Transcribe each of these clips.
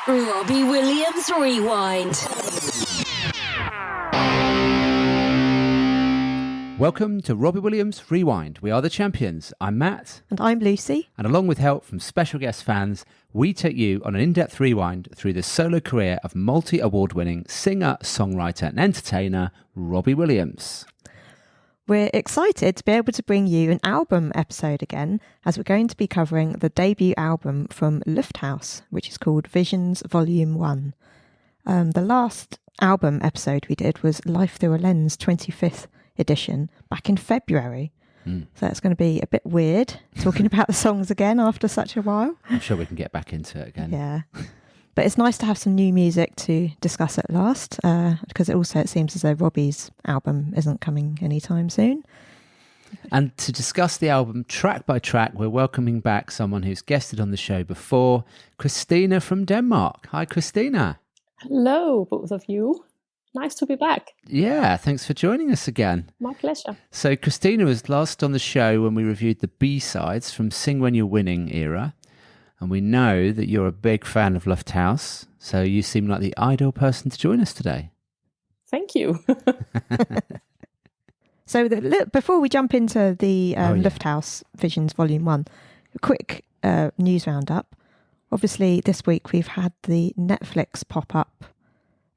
Robbie Williams Rewind. Welcome to Robbie Williams Rewind. We are the champions. I'm Matt. And I'm Lucy. And along with help from special guest fans, we take you on an in-depth rewind through the solo career of multi-award-winning singer, songwriter and entertainer Robbie Williams. We're excited to be able to bring you an album episode again, as we're going to be covering the debut album from Lufthaus, which is called Visions Volume 1. The last album episode we did was Life Through a Lens 25th edition back in February. So that's going to be a bit weird talking about the songs again after such a while. I'm sure we can get back into it again. Yeah. But it's nice to have some new music to discuss at last, because it seems as though Robbie's album isn't coming anytime soon. And to discuss the album track by track, we're welcoming back someone who's guested on the show before, Christina from Denmark. Hi, Christina. Hello, both of you. Nice to be back. Yeah, thanks for joining us again. My pleasure. So Christina was last on the show when we reviewed the B-sides from Sing When You're Winning era. And we know that you're a big fan of Lufthaus, so you seem like the ideal person to join us today. Thank you. So before we jump into the Lufthaus Visions Volume 1, a quick news roundup. Obviously, this week we've had the Netflix pop-up,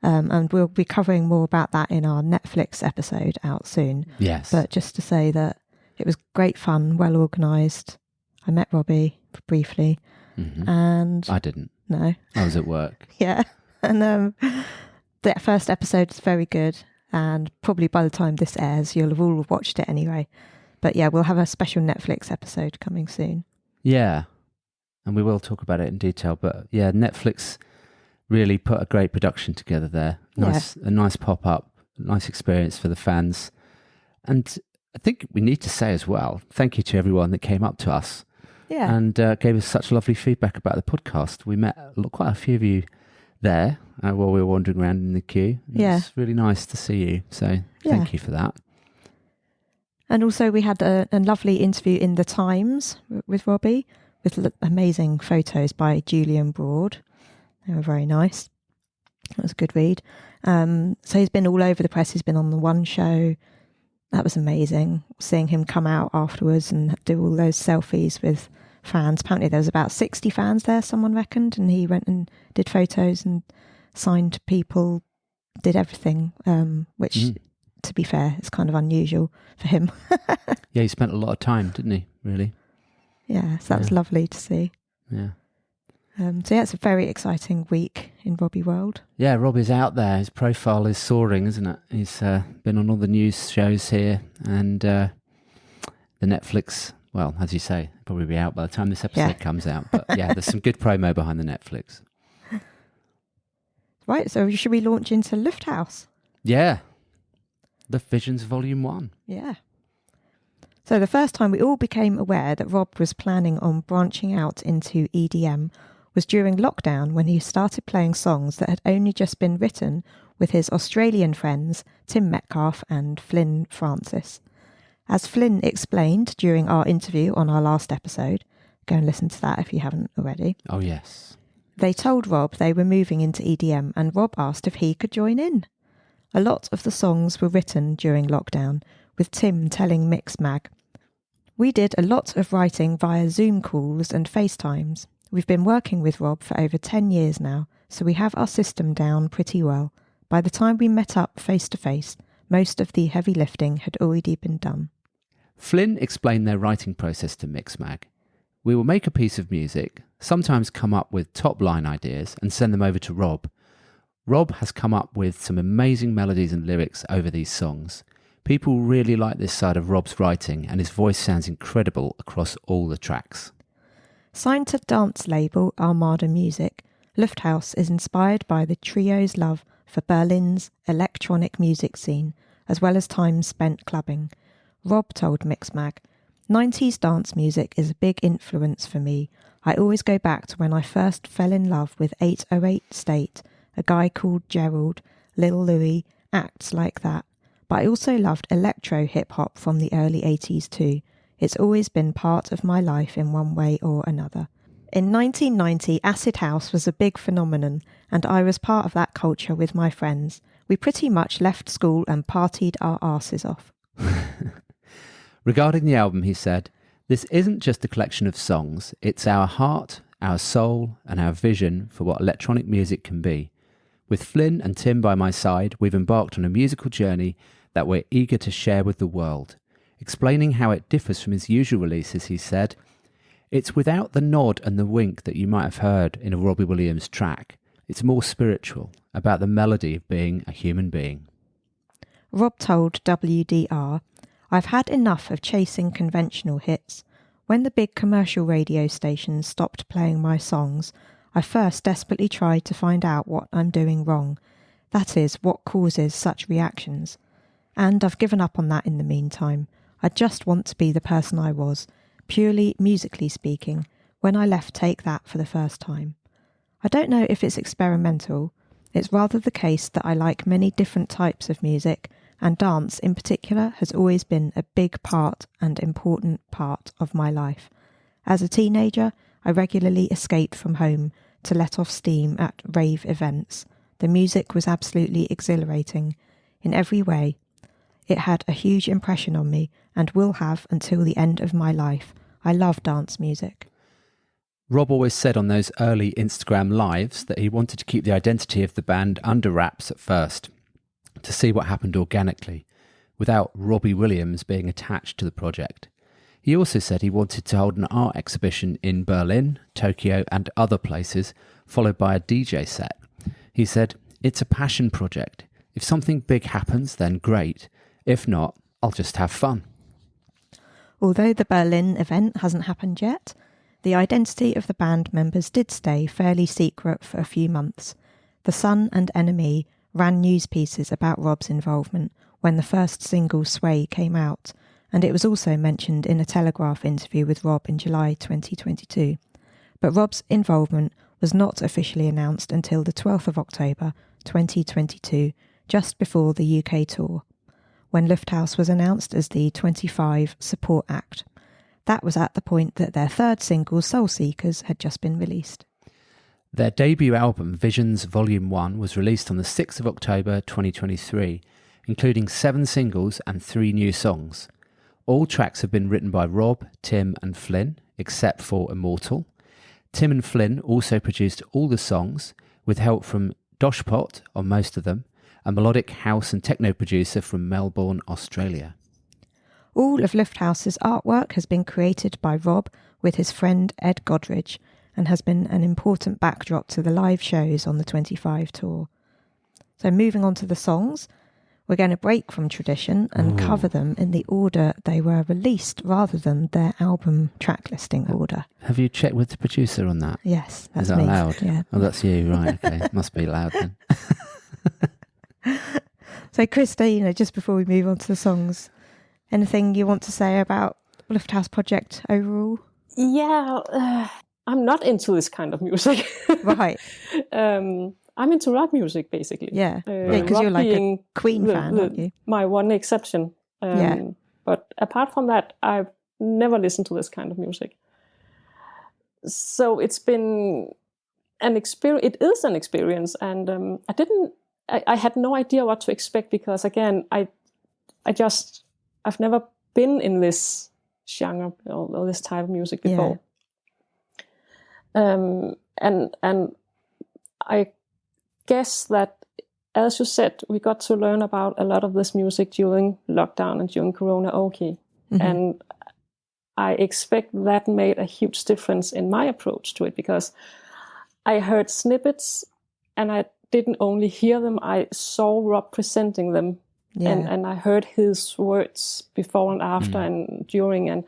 and we'll be covering more about that in our Netflix episode out soon. Yes. But just to say that it was great fun, well organised. I met Robbie briefly. Mm-hmm. And I didn't. No. I was at work. Yeah. And the first episode is very good. And probably by the time this airs, you'll have all watched it anyway. But yeah, we'll have a special Netflix episode coming soon. Yeah. And we will talk about it in detail. But yeah, Netflix really put a great production together there. A nice pop-up, nice experience for the fans. And I think we need to say as well, thank you to everyone that came up to us. Yeah. And gave us such lovely feedback about the podcast. We met quite a few of you there while we were wandering around in the queue. It's really nice to see you. So thank you for that. And also we had a lovely interview in The Times with Robbie, with amazing photos by Julian Broad. They were very nice. That was a good read. So he's been all over the press. He's been on the One Show. That was amazing, seeing him come out afterwards and do all those selfies with fans. Apparently there was about 60 fans there, someone reckoned, and he went and did photos and signed people, did everything, which, to be fair, is kind of unusual for him. Yeah, he spent a lot of time, didn't he, really? Yeah, so that was lovely to see. Yeah. So yeah, it's a very exciting week in Robbie World. Yeah, Robbie's out there. His profile is soaring, isn't it? He's been on all the news shows here, and the Netflix, well, as you say, probably be out by the time this episode comes out. But yeah, there's some good promo behind the Netflix. Right, so should we launch into Lufthaus? Yeah. The Visions Volume 1. Yeah. So the first time we all became aware that Rob was planning on branching out into EDM was during lockdown, when he started playing songs that had only just been written with his Australian friends Tim Metcalfe and Flynn Francis. As Flynn explained during our interview on our last episode, go and listen to that if you haven't already. Oh, yes. They told Rob they were moving into EDM, and Rob asked if he could join in. A lot of the songs were written during lockdown, with Tim telling Mixmag, "We did a lot of writing via Zoom calls and FaceTimes. We've been working with Rob for over 10 years now, so we have our system down pretty well. By the time we met up face to face, most of the heavy lifting had already been done." Flynn explained their writing process to Mixmag. "We will make a piece of music, sometimes come up with top-line ideas and send them over to Rob. Rob has come up with some amazing melodies and lyrics over these songs. People really like this side of Rob's writing, and his voice sounds incredible across all the tracks." Signed to dance label Armada Music, Lufthaus is inspired by the trio's love for Berlin's electronic music scene, as well as time spent clubbing. Rob told Mixmag, "90s dance music is a big influence for me. I always go back to when I first fell in love with 808 State, a guy called Gerald, Lil Louis, acts like that. But I also loved electro hip-hop from the early 80s too. It's always been part of my life in one way or another." In 1990, acid house was a big phenomenon, and I was part of that culture with my friends. We pretty much left school and partied our arses off. Regarding the album, he said, "This isn't just a collection of songs, it's our heart, our soul, and our vision for what electronic music can be. With Flynn and Tim by my side, we've embarked on a musical journey that we're eager to share with the world." Explaining how it differs from his usual releases, he said, "It's without the nod and the wink that you might have heard in a Robbie Williams track. It's more spiritual, about the melody of being a human being." Rob told WDR, "I've had enough of chasing conventional hits. When the big commercial radio stations stopped playing my songs, I first desperately tried to find out what I'm doing wrong. That is, what causes such reactions. And I've given up on that in the meantime. I just want to be the person I was, purely musically speaking, when I left Take That for the first time. I don't know if it's experimental. It's rather the case that I like many different types of music, and dance in particular has always been a big part and important part of my life. As a teenager, I regularly escaped from home to let off steam at rave events. The music was absolutely exhilarating in every way. It had a huge impression on me and will have until the end of my life. I love dance music." Rob always said on those early Instagram lives that he wanted to keep the identity of the band under wraps at first, to see what happened organically, without Robbie Williams being attached to the project. He also said he wanted to hold an art exhibition in Berlin, Tokyo and other places, followed by a DJ set. He said, "It's a passion project. If something big happens, then great. If not, I'll just have fun." Although the Berlin event hasn't happened yet, the identity of the band members did stay fairly secret for a few months. The Sun and NME ran news pieces about Rob's involvement when the first single Sway came out, and it was also mentioned in a Telegraph interview with Rob in July 2022. But Rob's involvement was not officially announced until the 12th of October 2022, just before the UK tour, when Lufthaus was announced as the 25 support act. That was at the point that their third single, Soul Seekers, had just been released. Their debut album, Visions Volume 1, was released on the 6th of October 2023, including 7 singles and 3 new songs. All tracks have been written by Rob, Tim and Flynn, except for Immortal. Tim and Flynn also produced all the songs, with help from Doshpot on most of them, a melodic house and techno producer from Melbourne, Australia. All of Lufthaus's artwork has been created by Rob with his friend Ed Godridge and has been an important backdrop to the live shows on the 25 tour. So moving on to the songs, we're going to break from tradition and cover them in the order they were released rather than their album track listing order. Have you checked with the producer on that? Yes, that's Is that me. allowed? Yeah. Oh, that's you, right, okay. Must be loud then. So Christina, just before we move on to the songs, anything you want to say about Lufthaus project overall? Yeah, I'm not into this kind of music. Right. I'm into rock music, basically. Yeah, because you're like a Queen fan, aren't you? My one exception. But apart from that, I've never listened to this kind of music. So it's been an experience. It is an experience, and I had no idea what to expect because, again, I've never been in this genre or this type of music before. Yeah. And I guess that, as you said, we got to learn about a lot of this music during lockdown and during Corona. Okay. Mm-hmm. And I expect that made a huge difference in my approach to it because I heard snippets and I didn't only hear them, I saw Rob presenting them. Yeah. And I heard his words before and after and during.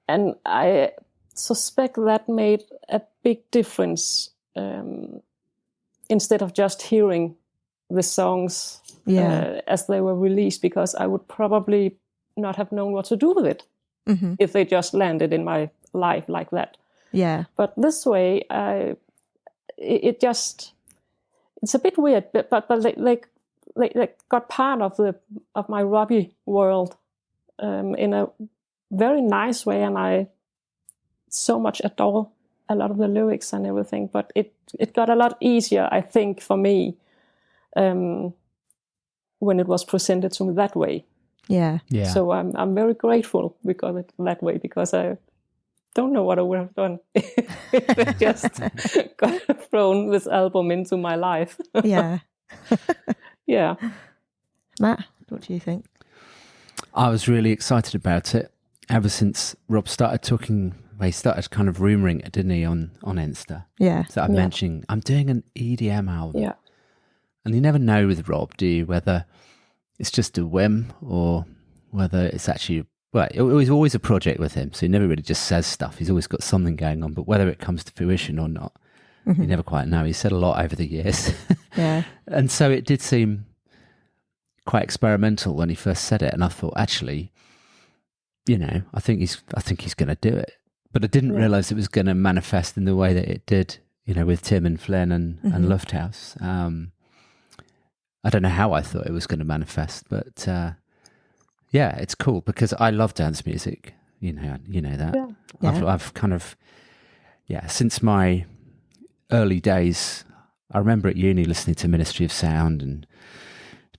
And I suspect that made a big difference instead of just hearing the songs as they were released, because I would probably not have known what to do with it if they just landed in my life like that. Yeah. But this way, it's a bit weird, but like got part of my Robbie world in a very nice way, and I so much adore a lot of the lyrics and everything. But it got a lot easier, I think, for me when it was presented to me that way. Yeah. So I'm very grateful we got it that way, because I don't know what I would have done if I just got thrown this album into my life. Yeah. Yeah. Matt, what do you think? I was really excited about it ever since Rob started talking. He started kind of rumouring it, didn't he, on Insta? Yeah. So I'm mentioning, I'm doing an EDM album. Yeah. And you never know with Rob, do you, whether it's just a whim or whether it's actually, well, it was always a project with him. So he never really just says stuff. He's always got something going on. But whether it comes to fruition or not, you never quite know. He's said a lot over the years. Yeah. And so it did seem quite experimental when he first said it. And I thought, actually, you know, I think he's going to do it. But I didn't realise it was going to manifest in the way that it did, you know, with Tim and Flynn and Lufthaus. I don't know how I thought it was going to manifest, but yeah, it's cool because I love dance music. You know that. Yeah. I've kind of, since my early days, I remember at uni listening to Ministry of Sound and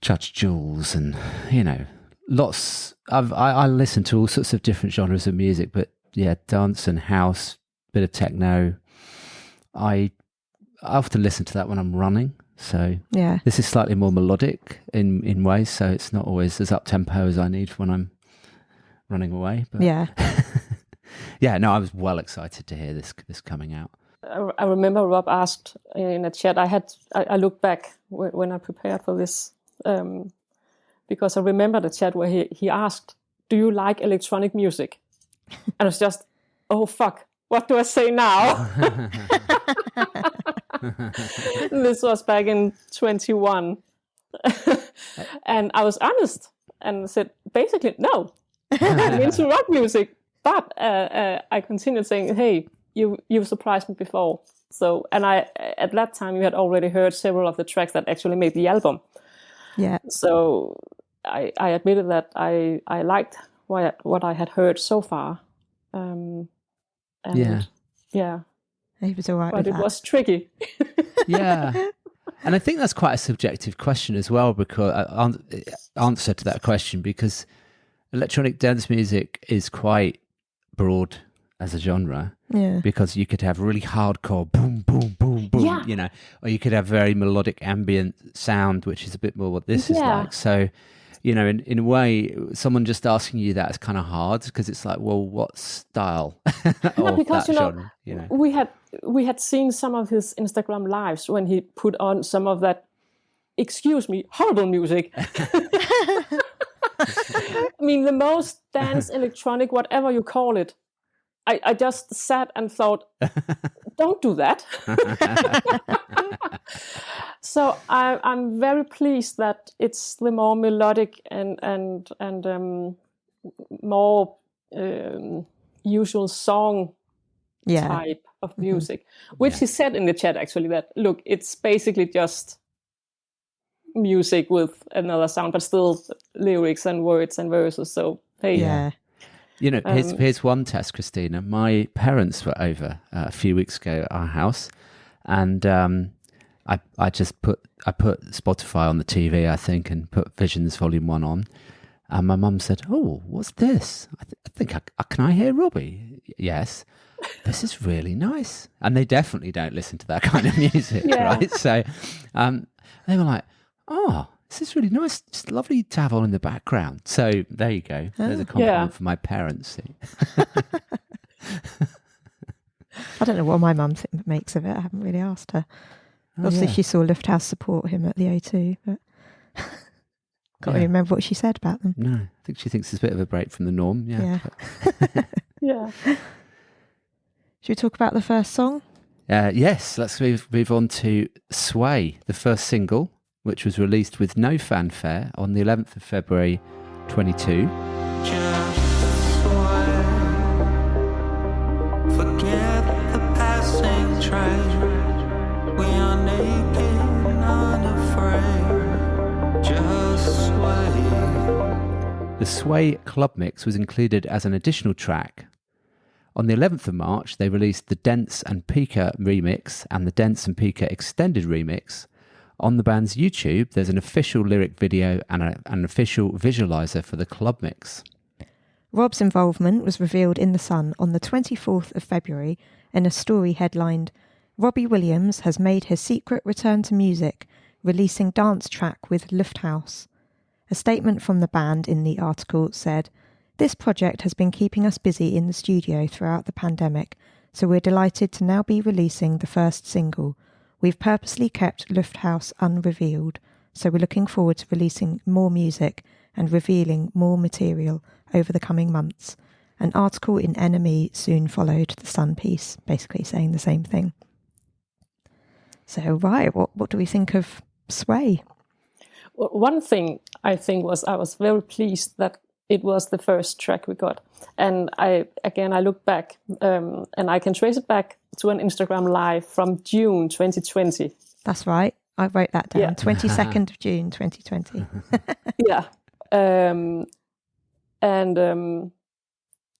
Judge Jules and, you know, lots. I listen to all sorts of different genres of music, but yeah, dance and house, bit of techno. I often listen to that when I'm running. So this is slightly more melodic in ways, so it's not always as up-tempo as I need when I'm running away. But I was well excited to hear this coming out. I remember Rob asked in a chat, I looked back when I prepared for this, because I remember the chat where he asked, do you like electronic music? And I was just, oh fuck, what do I say now? This was back in 21. And I was honest and said, basically, no. I'm into rock music. But I continued saying, hey, you've surprised me before. So, and at that time, you had already heard several of the tracks that actually made the album. Yeah. So I admitted that I liked what I had heard so far. He was all right but with that. It was tricky. Yeah. And I think that's quite a subjective question as well, because answer to that question, because electronic dance music is quite broad as a genre. Yeah. Because you could have really hardcore boom, boom, boom, boom, you know, or you could have very melodic ambient sound, which is a bit more what this is like. So, you know, in a way, someone just asking you that is kind of hard, because it's like, well, what style of because, that genre? You know, we had seen some of his Instagram lives when he put on some of that, excuse me, horrible music. I mean, the most dance, electronic, whatever you call it. I just sat and thought, don't do that. So I'm very pleased that it's the more melodic and more usual song type of music, which he said in the chat actually that, look, it's basically just music with another sound, but still lyrics and words and verses. So hey, you know, here's one test, Christina. My parents were over a few weeks ago at our house, and I put Spotify on the TV, I think, and put Visions Volume 1 on. And my mum said, "Oh, what's this? I think can I hear Robbie?" Yes. This is really nice. And they definitely don't listen to that kind of music, right? So they were like, "Oh, this is really nice. It's lovely to have on in the background." So there you go. There's a compliment for my parents. I don't know what my mum makes of it. I haven't really asked her. Obviously, she saw Lufthaus support him at the O2, but can't really remember what she said about them. No, I think she thinks it's a bit of a break from the norm. Yeah. Should we talk about the first song? Yes, let's move on to Sway, the first single, which was released with no fanfare on the 11th of February 22. Forget the passing train. We are naked, unafraid. Just sway. The Sway club mix was included as an additional track On the 11th of March, they released the Dents and Pika remix and the Dents and Pika extended remix. On the band's YouTube, there's an official lyric video and an official visualizer for the club mix. Rob's involvement was revealed in The Sun on the 24th of February in a story headlined, "Robbie Williams has made his secret return to music, releasing dance track with Lufthaus." A statement from the band in the article said, "This project has been keeping us busy in the studio throughout the pandemic, so we're delighted to now be releasing the first single. We've purposely kept Lufthaus unrevealed, so we're looking forward to releasing more music and revealing more material over the coming months." An article in NME soon followed the Sun piece, basically saying the same thing. So, right, what do we think of Sway? Well, one thing I think was I was very pleased that it was the first track we got. And I look back and I can trace it back to an Instagram live from June 2020. That's right. I wrote that down. Yeah. 22nd of June 2020. Yeah.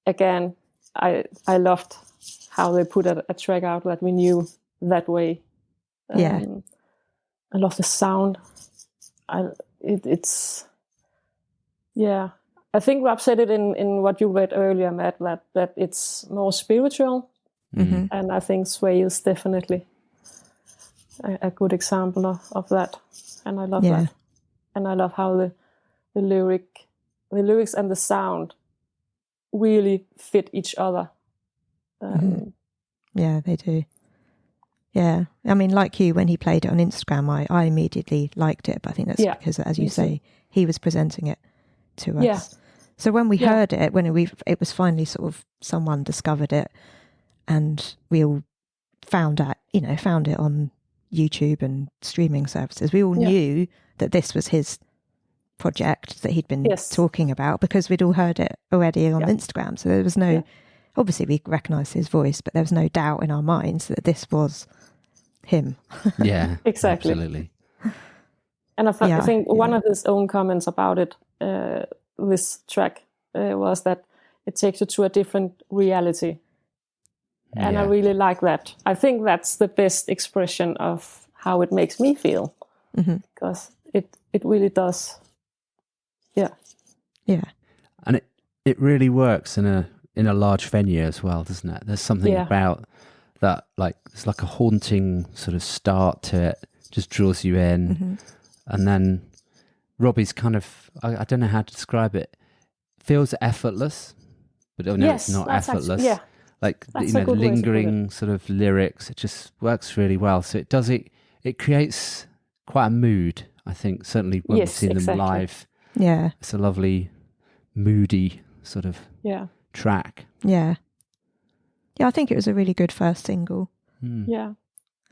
Again, I loved how they put a track out that we knew that way. Yeah. I love the sound. It's I think Rob said it in what you read earlier, Matt, that it's more spiritual. Mm-hmm. And I think Sway is definitely a good example of that. And I love that. And I love how the lyrics and the sound really fit each other. Yeah, they do. Yeah. I mean, like you, when he played it on Instagram, I immediately liked it. But I think that's because, as you say, he was presenting it to us. Yeah. So when we heard it, it was finally sort of someone discovered it and we all found it on YouTube and streaming services. We all knew that this was his project that he'd been talking about because we'd all heard it already on Instagram. So there was no, obviously we recognised his voice, but there was no doubt in our minds that this was him. Yeah, exactly. Absolutely. And I think one of his own comments about it, this track, was that it takes you to a different reality. And I really like that. I think that's the best expression of how it makes me feel. Because it really does. Yeah. Yeah. And it really works in a large venue as well, doesn't it? There's something about that, like it's like a haunting sort of start to it, just draws you in. And then Robbie's kind of, I don't know how to describe it, feels effortless, but it's not effortless. Like, that's lingering sort of lyrics, it just works really well. So it creates quite a mood, I think, certainly when we've seen them live. Yeah. It's a lovely, moody sort of track. Yeah. Yeah, I think it was a really good first single. Yeah.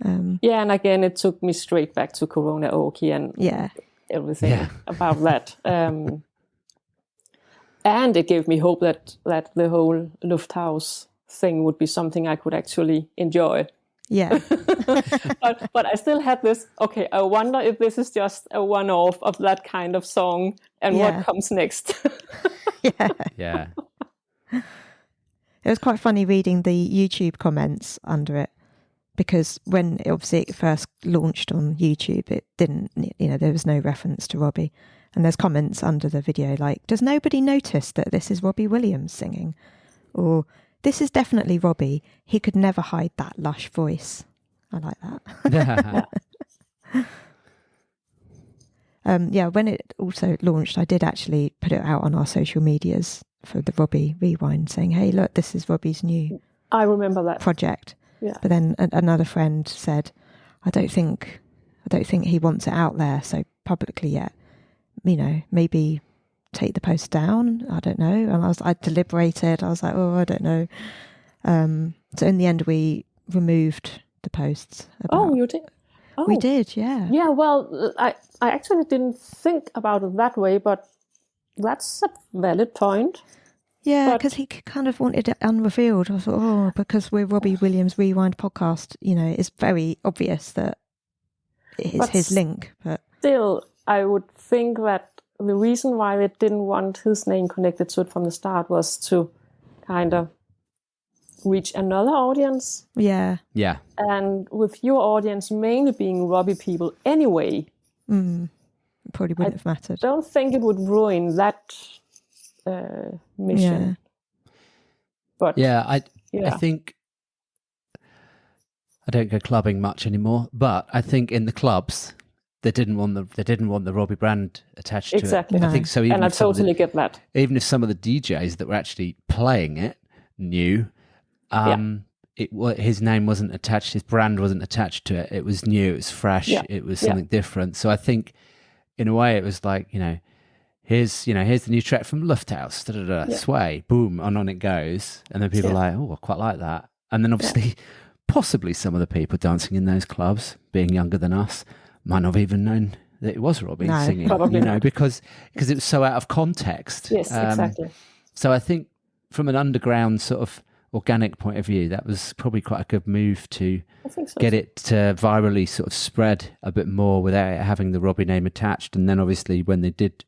And again, it took me straight back to Corona Oki and everything about that. And it gave me hope that the whole Lufthaus thing would be something I could actually enjoy. Yeah. but I still had this, okay, I wonder if this is just a one-off of that kind of song and what comes next. Yeah. It was quite funny reading the YouTube comments under it because when it first launched on YouTube, it didn't, there was no reference to Robbie. And there's comments under the video like, does nobody notice that this is Robbie Williams singing? Or, this is definitely Robbie. He could never hide that lush voice. I like that. When it also launched, I did actually put it out on our social medias for the Robbie Rewind saying, hey, look, this is Robbie's new I remember that project. Yeah. But then another friend said, I don't think he wants it out there so publicly yet. Maybe take the post down. I don't know. And I deliberated. I was like, oh, I don't know. So in the end, we removed the posts. Oh, you did? Oh. We did, yeah. Yeah, well, I actually didn't think about it that way, but that's a valid point. Yeah, because he kind of wanted it unrevealed. I thought, because we're Robbie Williams Rewind podcast, it's very obvious that it's his link. But still, I would think that the reason why they didn't want his name connected to it from the start was to kind of reach another audience. Yeah. Yeah. And with your audience mainly being Robbie people anyway, It probably wouldn't have mattered. don't think it would ruin that mission. Yeah. But I think I don't go clubbing much anymore, but I think in the clubs they didn't want the Robbie brand attached exactly. to it. I think so. Even And I if some of totally get that. even if some of the DJs that were actually playing it knew, his name wasn't attached, his brand wasn't attached to it. It was new, it was fresh, it was something different. So I think, in a way, it was like, here's the new track from Lufthaus, Sway, boom, and on it goes, and then people are like, oh, I quite like that, and then obviously, possibly some of the people dancing in those clubs, being younger than us, might not have even known that it was Robbie singing, probably not. because it was so out of context. Yes, exactly. So I think from an underground sort of organic point of view, that was probably quite a good move to get it to virally sort of spread a bit more without it having the Robbie name attached. And then obviously when they did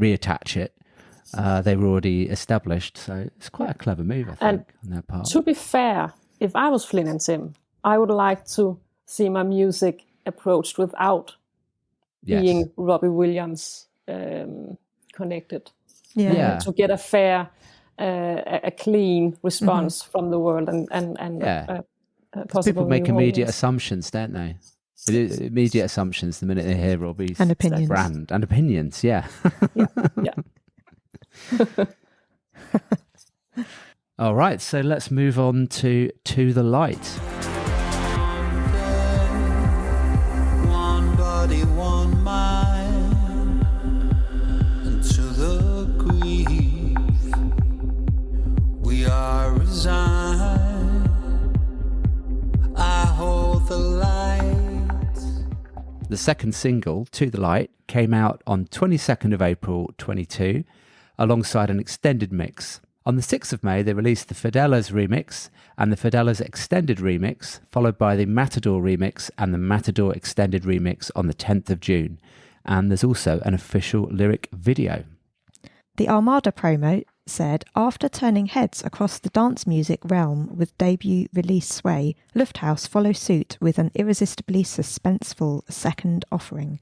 reattach it, they were already established. So it's quite a clever move, I think, on their part. To be fair, if I was Flynn and Tim, I would like to see my music approached without being Robbie Williams connected. Yeah. To get a fair, a clean response from the world and possible people make new immediate audience. assumptions, don't they? Immediate assumptions the minute they hear Robbie's And opinions. brand and opinions. Yeah. All right, so let's move on to the Light. One body, one mind, and to the grief we are resigned. I hold the light. The second single, To the Light, came out on 22nd of April 22, alongside an extended mix. On the 6th of May, they released the Fidelas remix and the Fidelas extended remix, followed by the Matador remix and the Matador extended remix on the 10th of June. And there's also an official lyric video. The Armada promo said, after turning heads across the dance music realm with debut release Sway, Lufthaus follow suit with an irresistibly suspenseful second offering.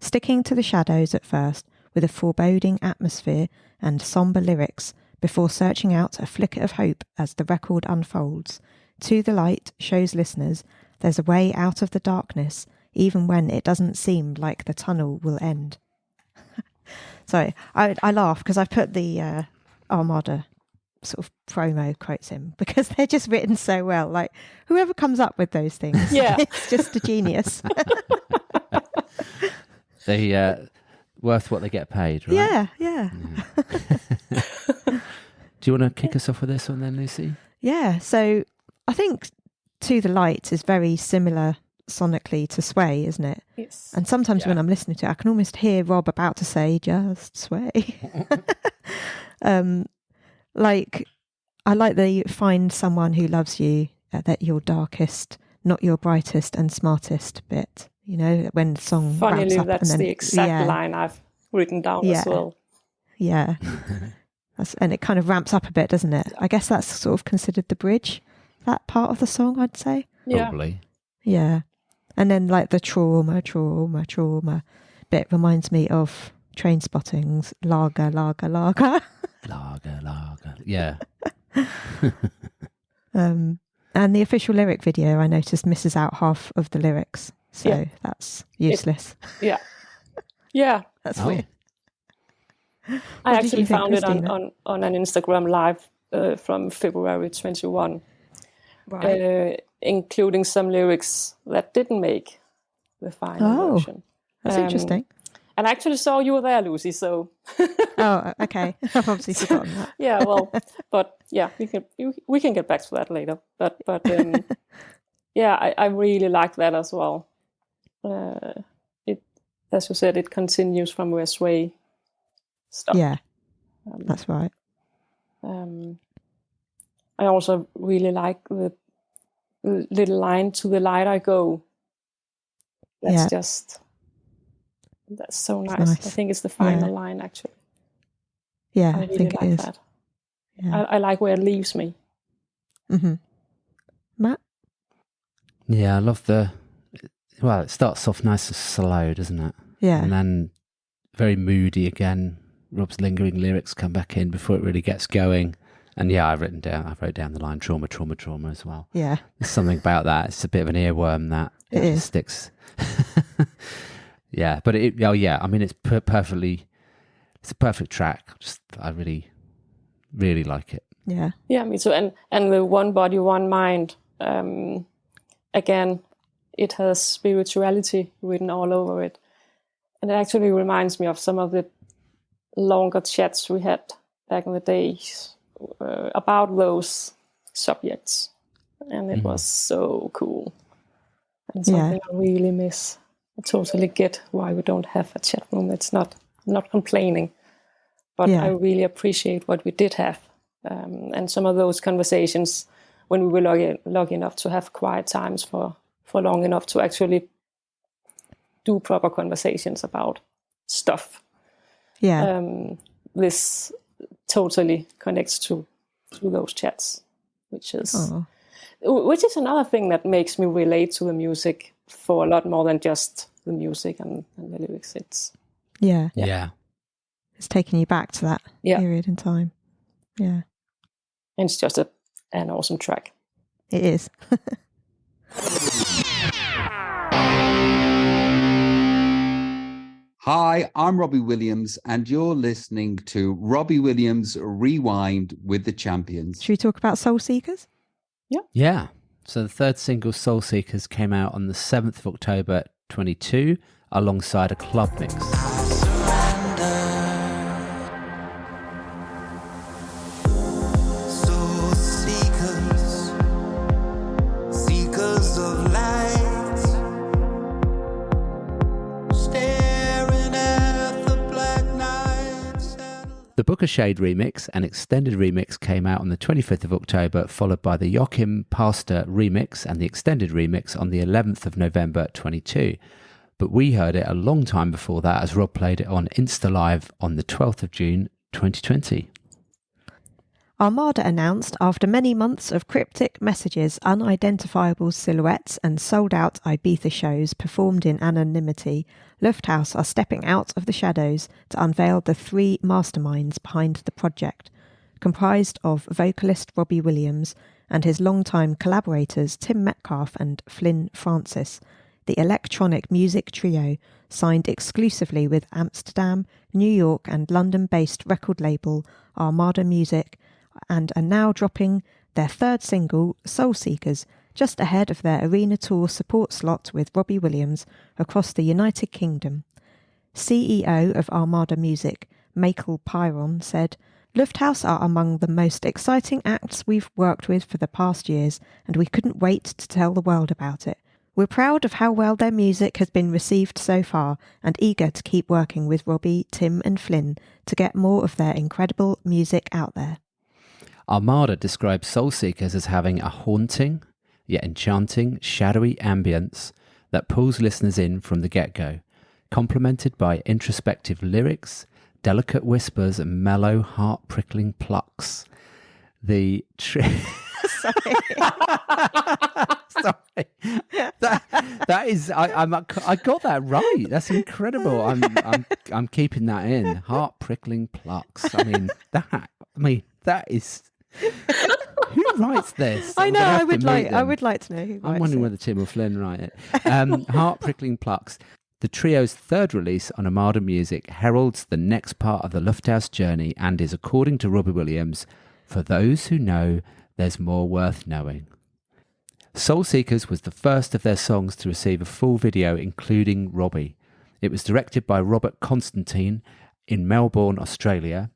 Sticking to the shadows at first, with a foreboding atmosphere and sombre lyrics, before searching out a flicker of hope as the record unfolds, To the Light shows listeners there's a way out of the darkness, even when it doesn't seem like the tunnel will end. Sorry, I laugh because I put the Armada sort of promo quotes in because they're just written so well. Like, whoever comes up with those things, it's just a genius. They worth what they get paid, right? Yeah. Do you want to kick us off with this one then, Lucy? Yeah, so I think To the Light is very similar sonically to Sway, isn't it? Yes. And sometimes when I'm listening to it, I can almost hear Rob about to say, just Sway. Like, I like that you find someone who loves you at your darkest, not your brightest and smartest bit. You know, when the song ramps Funnily, up that's and then the exact line I've written down as well. Yeah. And it kind of ramps up a bit, doesn't it? I guess that's sort of considered the bridge, that part of the song, I'd say. Probably. Yeah. And then like the trauma bit reminds me of Train Spotting's Lager, Lager, Lager. Lager, Lager. Yeah. And the official lyric video, I noticed, misses out half of the lyrics. So that's useless. Yeah. That's weird. I actually found it Christina? on an Instagram live from February 21, including some lyrics that didn't make the final version. That's interesting. And I actually saw you were there, Lucy, so... Oh, okay. I've obviously forgotten that. Yeah, well, but yeah, we can get back to that later. But yeah, I really like that as well. It, as you said, it continues from where Sway stopped. Yeah, that's right. I also really like the little line, "To the light I go." That's that's so nice. I think it's the final line, actually. Yeah, I really think like it is. that. Yeah. I like where it leaves me. Mm-hmm. Matt? Yeah, I love it starts off nice and slow, doesn't it? Yeah. And then very moody again. Rob's lingering lyrics come back in before it really gets going. And yeah, I wrote down the line trauma, trauma, trauma as well. Yeah. There's something about that. It's a bit of an earworm that It just is. sticks. Yeah, but I mean, it's perfectly. It's a perfect track. I really, really like it. Yeah. Yeah, me too. And the One Body, One Mind, again, it has spirituality written all over it. And it actually reminds me of some of the longer chats we had back in the days about those subjects. And it was so cool. And something I really miss. I totally get why we don't have a chat room. It's not complaining. But I really appreciate what we did have. And some of those conversations when we were lucky enough to have quiet times for long enough to actually do proper conversations about stuff. Yeah. This totally connects to those chats, which is another thing that makes me relate to the music for a lot more than just the music and the lyrics. It's Yeah. It's taking you back to that period in time. Yeah. And it's just an awesome track. It is. Hi, I'm Robbie Williams, and you're listening to Robbie Williams Rewind with the Champions. Should we talk about Soul Seekers? Yeah. So the third single, Soul Seekers, came out on the 7th of October 22 alongside a club mix. The Booker Shade remix, an extended remix, came out on the 25th of October, followed by the Joachim Pastor remix and the extended remix on the 11th of November 22. But we heard it a long time before that as Rob played it on Insta Live on the 12th of June 2020. Armada announced, after many months of cryptic messages, unidentifiable silhouettes and sold-out Ibiza shows performed in anonymity, Lufthaus are stepping out of the shadows to unveil the three masterminds behind the project, comprised of vocalist Robbie Williams and his longtime collaborators Tim Metcalfe and Flynn Francis. The electronic music trio signed exclusively with Amsterdam, New York and London-based record label Armada Music, and are now dropping their third single, Soul Seekers, just ahead of their arena tour support slot with Robbie Williams across the United Kingdom. CEO of Armada Music, Michael Pyron, said, "Lufthaus are among the most exciting acts we've worked with for the past years, and we couldn't wait to tell the world about it. We're proud of how well their music has been received so far and eager to keep working with Robbie, Tim and Flynn to get more of their incredible music out there." Armada describes Soul Seekers as having a haunting, yet enchanting, shadowy ambience that pulls listeners in from the get-go, complemented by introspective lyrics, delicate whispers and mellow, heart-prickling plucks. Sorry. That is, I got that right. That's incredible. I'm keeping that in. Heart-prickling plucks. That is. Who writes this? I know. I would like to know who writes I'm wondering it. whether Tim or Flynn write it. Heart-prickling plucks. The trio's third release on Armada Music heralds the next part of the Lufthaus journey and is, according to Robbie Williams, for those who know, there's more worth knowing. Soul Seekers was the first of their songs to receive a full video including Robbie. It was directed by Robert Constantine in Melbourne, Australia,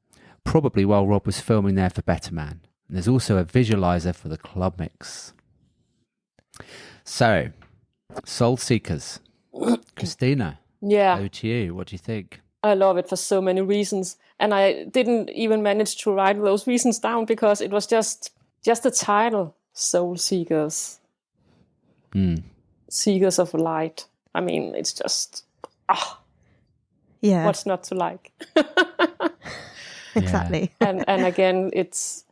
probably while Rob was filming there for Better Man. And there's also a visualizer for the club mix. So, Soul Seekers. Christina, over to you. What do you think? I love it for so many reasons. And I didn't even manage to write those reasons down because it was just the title, Soul Seekers. Seekers of light. I mean, it's just, what's not to like? Exactly. And again, it's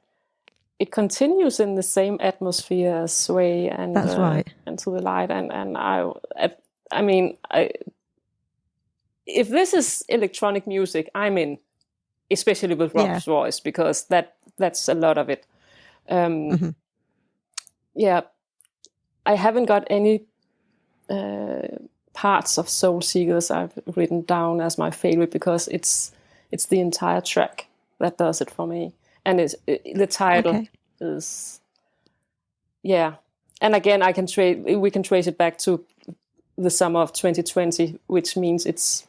it continues in the same atmosphere as Sway and That's right. and To the Light, and I mean, if this is electronic music, I'm in, especially with Rob's voice, because that's a lot of it. Yeah, I haven't got any parts of Soul Seekers I've written down as my favorite, because it's the entire track that does it for me. And the title is, and again, we can trace it back to the summer of 2020, which means it's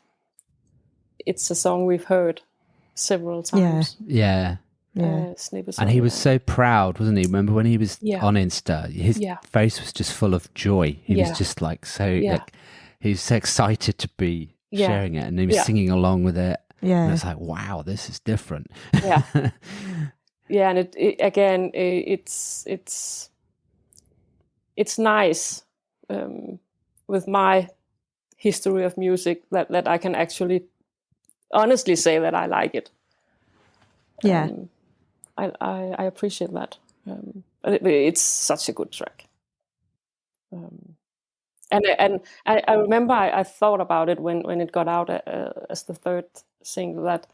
a song we've heard several times. Snippets and he was so proud, wasn't he? Remember when he was on Insta, his face was just full of joy. He was just like like, he was so excited to be sharing it, and he was singing along with it. And it's like, wow, this is different. And it's nice with my history of music that I can actually honestly say that I like it. I appreciate that. It's such a good track. And I remember I thought about it when it got out as the third single, that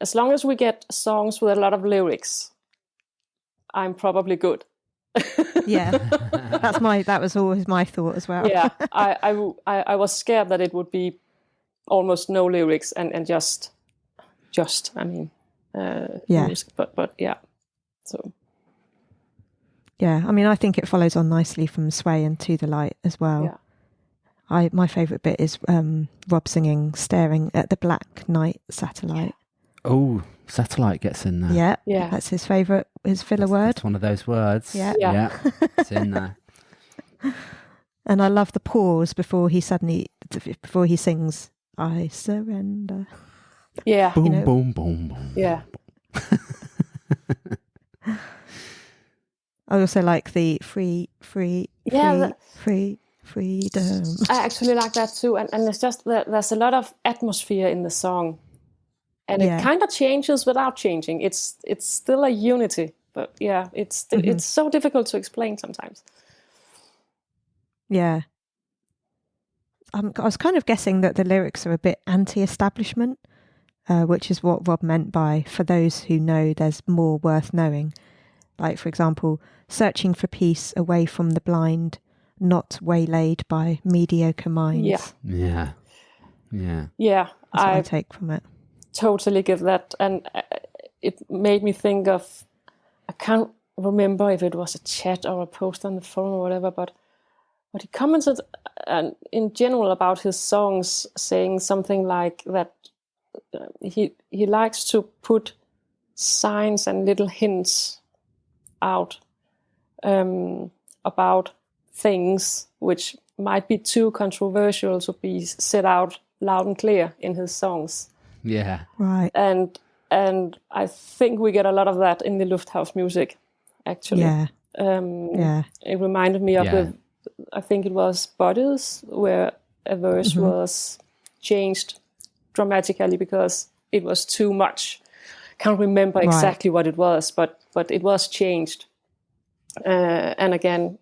as long as we get songs with a lot of lyrics, I'm probably good. That was always my thought as well. I was scared that it would be almost no lyrics and just music, but so I mean, I think it follows on nicely from Sway and To the Light as well. My favourite bit is Rob singing "Staring at the Black Night Satellite." Oh, satellite gets in there. That's his favourite, his filler word. It's one of those words. It's in there. And I love the pause before he sings "I Surrender." Boom, boom, boom, boom. I also like the freedom. I actually like that too, and it's just that there's a lot of atmosphere in the song, and it kind of changes without changing. It's still a unity, but it's so difficult to explain sometimes. I was kind of guessing that the lyrics are a bit anti-establishment, which is what Rob meant by, for those who know there's more worth knowing. Like, for example, searching for peace away from the blind, not waylaid by mediocre minds. That's what I take from it. Totally get that. And it made me think of, I can't remember if it was a chat or a post on the forum or whatever, but he commented in general about his songs, saying something like that he likes to put signs and little hints out about things which might be too controversial to be said out loud and clear in his songs. Right. And I think we get a lot of that in the Lufthaus music, actually. It reminded me of I think it was Bodies, where a verse was changed dramatically because it was too much. Can't remember exactly what it was, but it was changed. And again,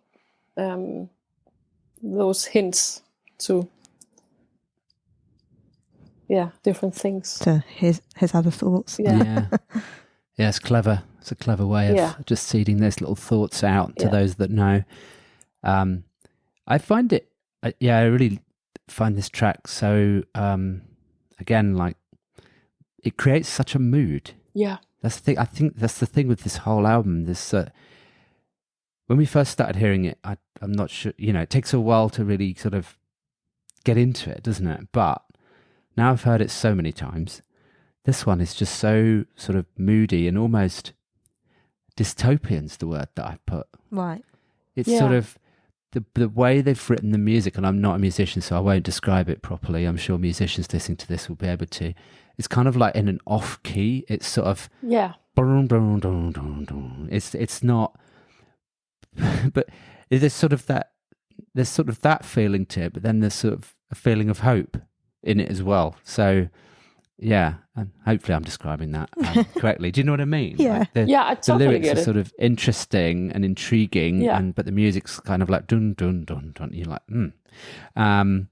those hints to different things, to his other thoughts. It's clever. It's a clever way of just seeding those little thoughts out to those that know. I find it I really find this track so again, like, it creates such a mood. That's the thing. I think that's the thing with this whole album. This when we first started hearing it, I'm not sure, it takes a while to really sort of get into it, doesn't it? But now I've heard it so many times. This one is just so sort of moody and almost dystopian's the word that I've put. Right. It's sort of the way they've written the music, and I'm not a musician, so I won't describe it properly. I'm sure musicians listening to this will be able to. It's kind of like in an off key. It's sort of It's not, but there's sort of that feeling to it. But then there's sort of a feeling of hope in it as well. So Yeah, and hopefully I'm describing that correctly. Do you know what I mean? Yeah. Like the, Yeah, I the totally lyrics get are it. sort of interesting and intriguing, Yeah. but the music's kind of like dun dun dun dun. You're like, And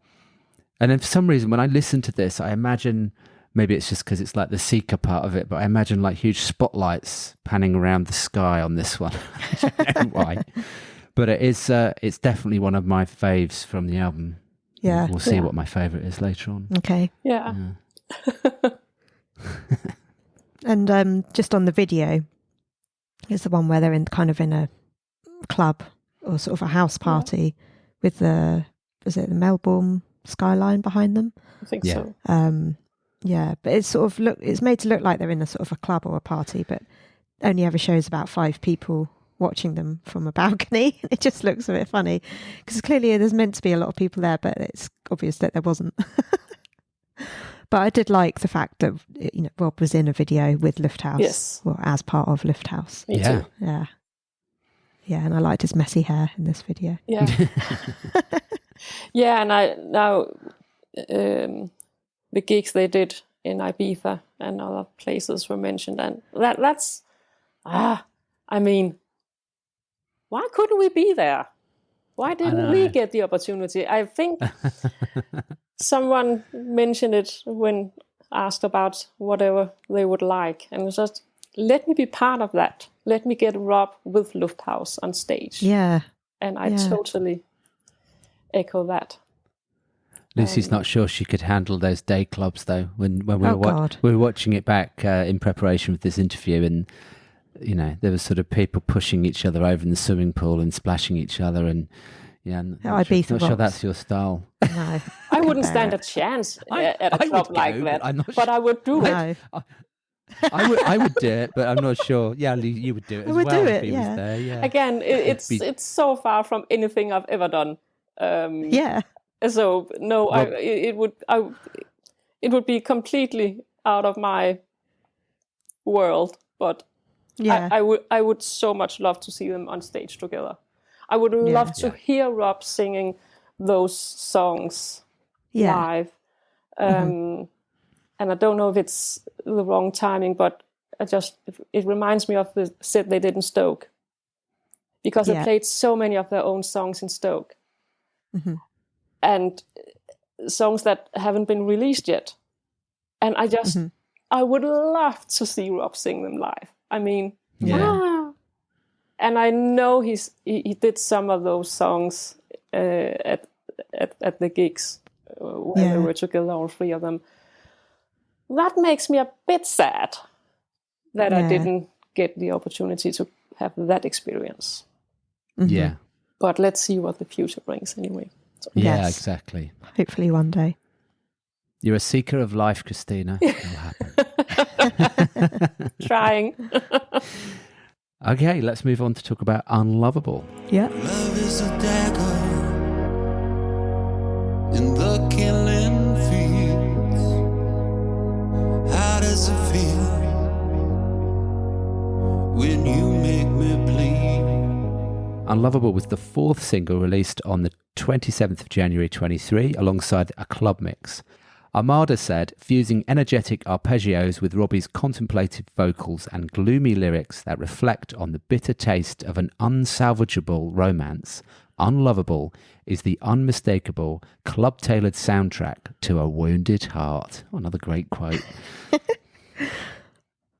then for some reason, when I listen to this, I imagine, maybe it's just because it's like the seeker part of it, but I imagine like huge spotlights panning around the sky on this one. I don't know why, but it's definitely one of my faves from the album. Yeah. We'll see Yeah. what my favourite is later on. Okay. Yeah. And just on the video, it's the one where they're in a club or sort of a house party with the Melbourne skyline behind them. I think Yeah. so. Yeah, but it's sort of it's made to look like they're in a sort of a club or a party, but only ever shows about 5 people watching them from a balcony. It just looks a bit funny because clearly there's meant to be a lot of people there, but it's obvious that there wasn't. But I did like the fact that Rob was in a video with Lufthaus, Yes. or as part of Lufthaus. Me Yeah. too. Yeah, and I liked his messy hair in this video. Yeah. Yeah, and the gigs they did in Ibiza and other places were mentioned, and that's I mean, why couldn't we be there? Why didn't we get the opportunity? I think someone mentioned it when asked about whatever they would like, and it was just, let me be part of that. Let me get Rob with Lufthaus on stage. Yeah, And I totally echo that. Lucy's not sure she could handle those day clubs though. When we God. we were watching it back in preparation for this interview, and there was sort of people pushing each other over in the swimming pool and splashing each other, and not sure rocks. that's your style. no. I wouldn't stand a chance at a I club would like go, that, but I'm not but I would do it. No. I would do it, but I'm not sure. Yeah, you would do it. I as would well do if it, he yeah. was there. Yeah. Again, it's so far from anything I've ever done. Yeah. So no, it would be completely out of my world. But Yeah. I would so much love to see them on stage together. I would love to hear Rob singing those songs live. And I don't know if it's the wrong timing, but it reminds me of the set they did in Stoke, because they played so many of their own songs in Stoke, and songs that haven't been released yet. And I would love to see Rob sing them live. I mean, and I know he did some of those songs at the gigs when we were together, all 3 of them. That makes me a bit sad that I didn't get the opportunity to have that experience. Yeah. But let's see what the future brings anyway. So, Yeah, Yes. exactly. Hopefully one day. You're a seeker of life, Christina. It'll happen. trying. Okay, let's move on to talk about Unlovable. Yeah. Love is a dagger in the killing fields. How does it feel when you make me bleed? Unlovable was the 4th single released on the 27th of January 23 alongside a club mix. Armada said, fusing energetic arpeggios with Robbie's contemplative vocals and gloomy lyrics that reflect on the bitter taste of an unsalvageable romance, Unlovable is the unmistakable, club-tailored soundtrack to a wounded heart. Oh, another great quote.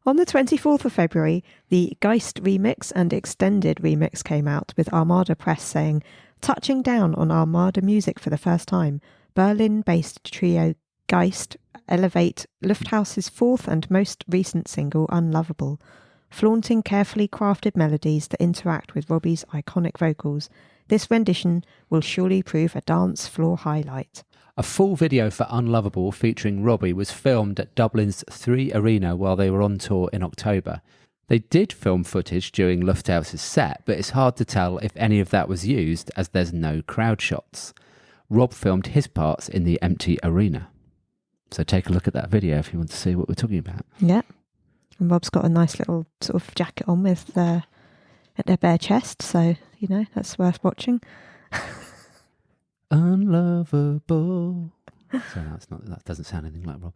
On the 24th of February, the Geist remix and extended remix came out, with Armada Press saying, touching down on Armada music for the first time, Berlin-based trio Geist elevate Lufthaus's 4th and most recent single, Unlovable, flaunting carefully crafted melodies that interact with Robbie's iconic vocals. This rendition will surely prove a dance floor highlight. A full video for Unlovable featuring Robbie was filmed at Dublin's 3 Arena while they were on tour in October. They did film footage during Lufthaus's set, but it's hard to tell if any of that was used as there's no crowd shots. Rob filmed his parts in the empty arena. So take a look at that video if you want to see what we're talking about. Yeah. And Rob's got a nice little sort of jacket on with at their bare chest, so, that's worth watching. Unlovable. So that's not, that doesn't sound anything like Rob.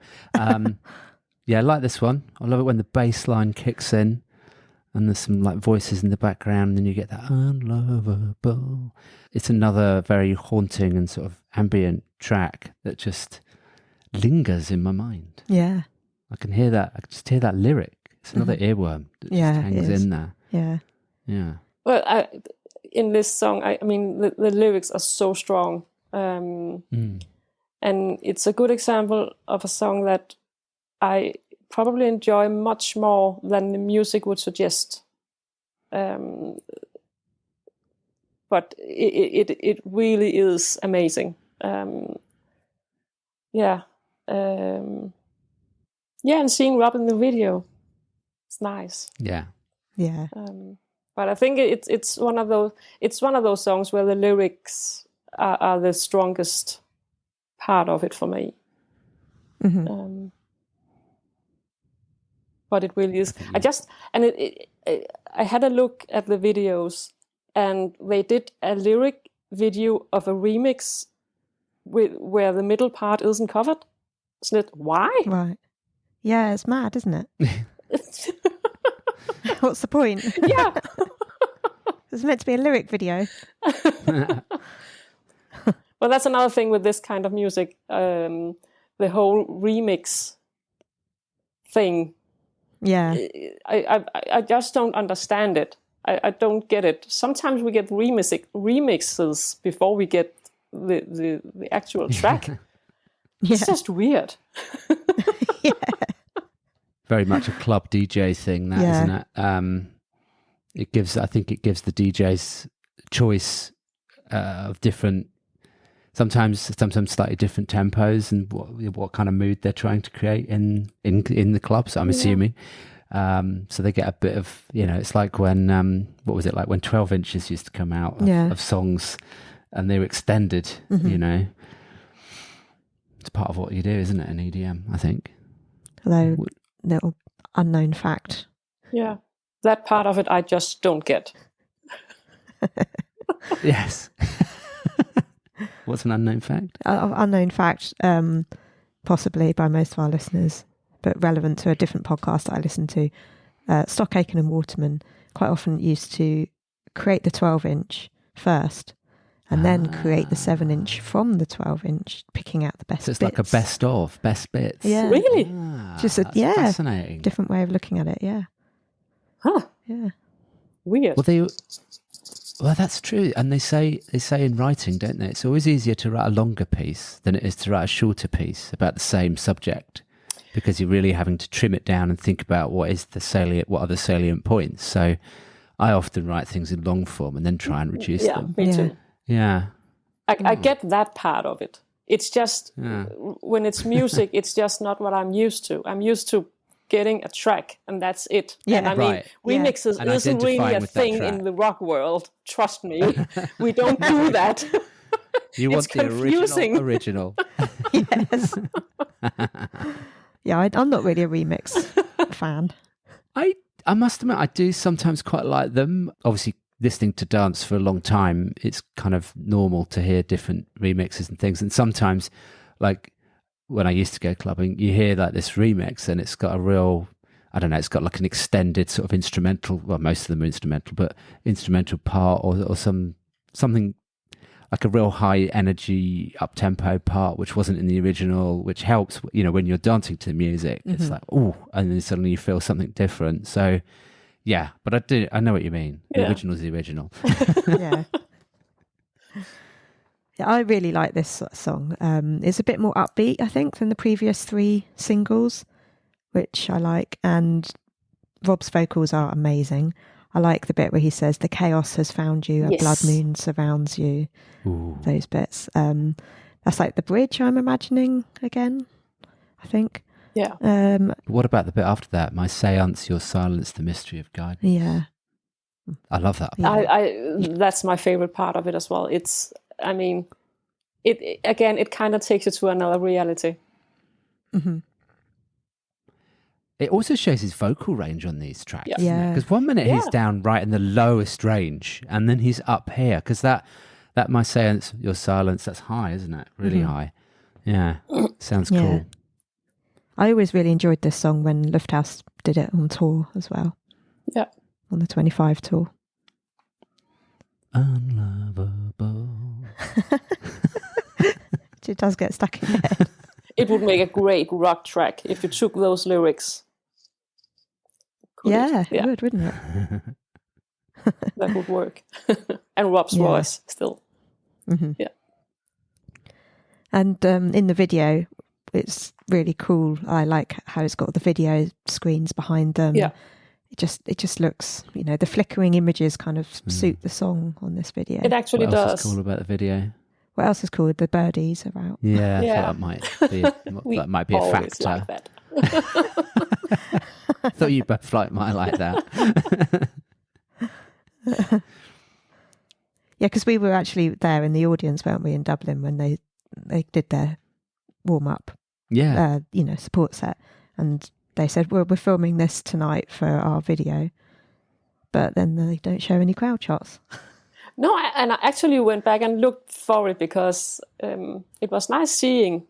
Yeah, I like this one. I love it when the bass line kicks in and there's some like voices in the background and you get that unlovable. It's another very haunting and sort of ambient track that just lingers in my mind. Yeah. I can hear that. I can just hear that lyric. It's another earworm that just hangs in there. Yeah. Yeah. Well, in this song, I mean, the lyrics are so strong. And it's a good example of a song that I probably enjoy much more than the music would suggest. But it really is amazing. Yeah. Yeah, and seeing Rob in the video, it's nice. Yeah. Yeah. But I think it's one of those songs where the lyrics are the strongest part of it for me. Mm-hmm. But it really is. I had a look at the videos, and they did a lyric video of a remix where the middle part isn't covered. Isn't it? Why? Right. Yeah, it's mad, isn't it? What's the point? Yeah. It's meant to be a lyric video. Well, that's another thing with this kind of music. The whole remix thing. Yeah. I just don't understand it. I don't get it. Sometimes we get remixes before we get the actual track. It's just weird. Yeah. Very much a club DJ thing, that, isn't it? I think it gives the DJs choice of different, sometimes slightly different tempos and what kind of mood they're trying to create in the clubs, I'm assuming. So they get a bit of, it's like when, what was it like when 12 inches used to come out of songs and they were extended, It's part of what you do, isn't it, in EDM, I think. Although, little unknown fact. Yeah. That part of it I just don't get. Yes. What's an unknown fact? Unknown fact, possibly by most of our listeners, but relevant to a different podcast that I listen to. Stock Aitken and Waterman quite often used to create the 12-inch first and then create the 7-inch from the 12-inch, picking out the best So it's bits. like a best of. Yeah. Really? Just that's fascinating. Different way of looking at it, yeah. Huh. Yeah. Weird. Well, that's true. And they say in writing, don't they? It's always easier to write a longer piece than it is to write a shorter piece about the same subject, because you're really having to trim it down and think about what are the salient points. So I often write things in long form and then try and reduce them. Me too. Yeah. I get that part of it. It's just when it's music, it's just not what I'm used to. I'm used to getting a track and that's it. Yeah. And I mean, remixes And isn't really identifying a with that thing track. in the rock world. Trust me. We don't do that. You want It's the confusing. original. Yes. Yeah, I'm not really a remix fan. I must admit, I do sometimes quite like them. Obviously, listening to dance for a long time, it's kind of normal to hear different remixes and things. And sometimes, like when I used to go clubbing, you hear like this remix and it's got a real, I don't know, it's got like an extended sort of instrumental, well, most of them are instrumental, but instrumental part or something like a real high energy up-tempo part, which wasn't in the original, which helps, when you're dancing to the music. It's like, oh, and then suddenly you feel something different. So, yeah, but I know what you mean. The original is the original. Yeah. Yeah, I really like this song. It's a bit more upbeat, I think, than the previous 3 singles, which I like. And Rob's vocals are amazing. I like the bit where he says, "The chaos has found you, a blood moon surrounds you." Ooh. Those bits. That's like the bridge, I'm imagining, again, I think. Yeah. What about the bit after that? My seance, your silence, the mystery of guidance. Yeah. I love that. Yeah. That's my favorite part of it as well. It's, I mean, it kind of takes you to another reality. Mm-hmm. It also shows his vocal range on these tracks. Yeah. Because one minute he's down right in the lowest range, and then he's up here. Because that my seance, your silence, that's high, isn't it? Really high. Yeah, sounds Yeah. cool. I always really enjoyed this song when Lufthaus did it on tour as well. Yeah. On the 25 tour. Unlovable. It does get stuck in your head. It would make a great rock track if you took those lyrics. Yeah, it would, wouldn't it? That would work. And Rob's voice still. Mm-hmm. Yeah. And in the video, it's really cool. I like how it's got the video screens behind them. Yeah. It just looks, the flickering images kind of suit the song on this video. It actually What else does. is cool about the video? What else is cool? The birdies are out. Yeah, Yeah. I thought that might be a Always factor. like that. I thought you both might like that. Yeah, because we were actually there in the audience, weren't we, in Dublin when they did their warm up, Yeah. support set, and they said, "Well, we're filming this tonight for our video," but then they don't show any crowd shots. No, and I actually went back and looked for it because it was nice seeing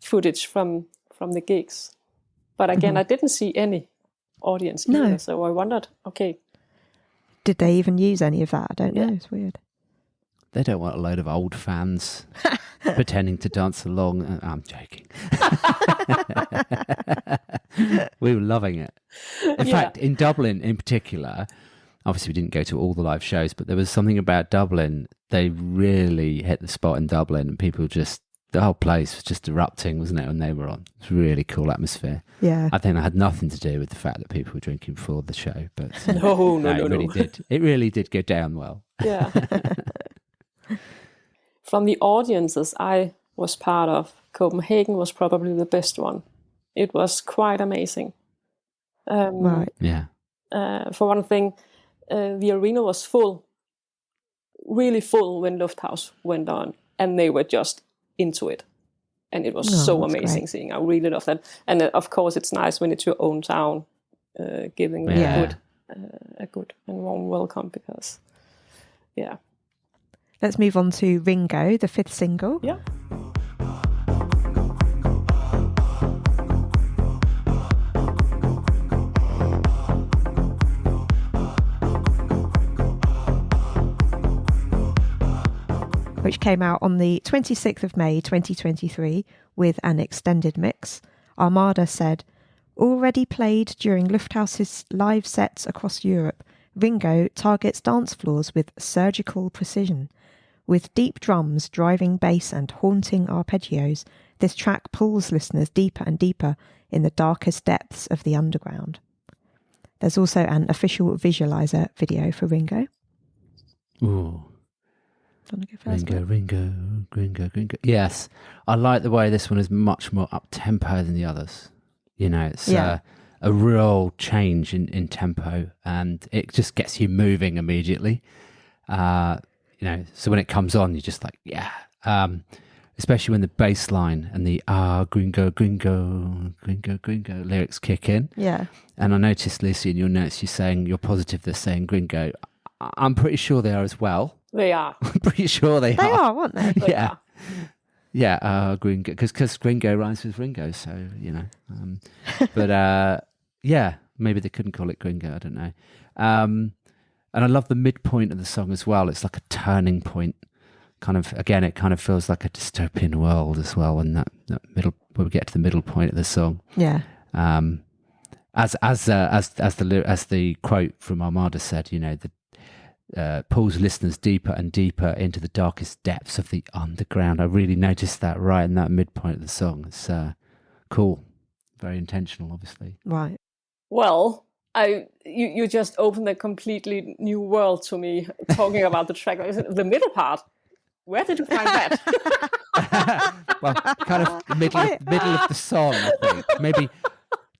footage from the gigs. But again, I didn't see any audience either, No. so I wondered, okay. Did they even use any of that? I don't know. It's weird. They don't want a load of old fans pretending to dance along. I'm joking. We were loving it. In fact, in Dublin in particular, obviously we didn't go to all the live shows, but there was something about Dublin. They really hit the spot in Dublin, and people the whole place was just erupting, wasn't it, when they were on? It was a really cool atmosphere. Yeah. I think that had nothing to do with the fact that people were drinking before the show, but No. it really did. It really did go down well. Yeah. From the audiences I was part of, Copenhagen was probably the best one. It was quite amazing. Right. Yeah. For one thing, the arena was full, really full when Lufthaus went on, and they were just into it. And it was so that's amazing great. seeing. I really love that. And of course, it's nice when it's your own town giving a good and warm welcome because, yeah. Let's move on to Ringo, the 5th single. Yeah. Which came out on the 26th of May 2023 with an extended mix. Armada said, already played during Lufthaus's live sets across Europe, Ringo targets dance floors with surgical precision. With deep drums, driving bass and haunting arpeggios, this track pulls listeners deeper and deeper in the darkest depths of the underground. There's also an official visualizer video for Ringo. Ooh. Do you want to go first? Ringo. Yes, I like the way this one is much more up tempo than the others. It's a real change in tempo, and it just gets you moving immediately. So when it comes on, you're just like, yeah. Especially when the bass line and the gringo lyrics kick in. Yeah. And I noticed, Lucy, in your notes, you're positive they're saying gringo. I'm pretty sure they are as well. They are. I'm pretty sure they They are. are, aren't they? They Yeah. are. Yeah, gringo, because gringo rhymes with Ringo, so, but maybe they couldn't call it gringo, I don't know. And I love the midpoint of the song as well. It's like a turning point. It kind of feels like a dystopian world as well, and that middle, when we get to the middle point of the song. Yeah. As the quote from Armada said, pulls listeners deeper and deeper into the darkest depths of the underground. I really noticed that right in that midpoint of the song. It's cool, very intentional, obviously. Right. Well, you just opened a completely new world to me talking about the track. The middle part. Where did you find that? Well, kind of the middle of the song, I think. Maybe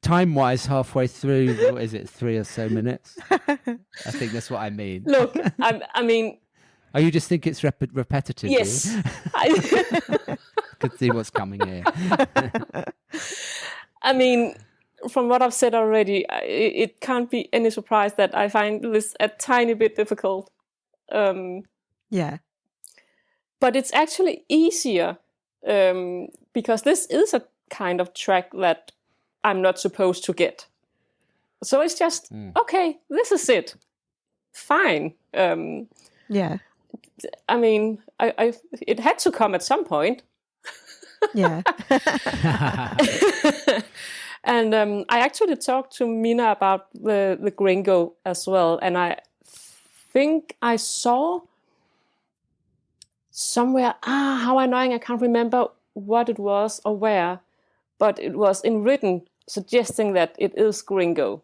time-wise, halfway through, what is it, 3 or so minutes? I think that's what I mean. Look, I mean... Oh, you just think it's repetitive? Yes. Do you? Could see what's coming here. I mean, from what I've said already, it can't be any surprise that I find this a tiny bit difficult. Yeah. But it's actually easier because this is a kind of track that I'm not supposed to get. So it's just, okay, this is it. Fine. Yeah. I mean, it had to come at some point. Yeah. And I actually talked to Mina about the Gringo as well. And I think I saw somewhere, how annoying, I can't remember what it was or where, but it was in written suggesting that it is Gringo.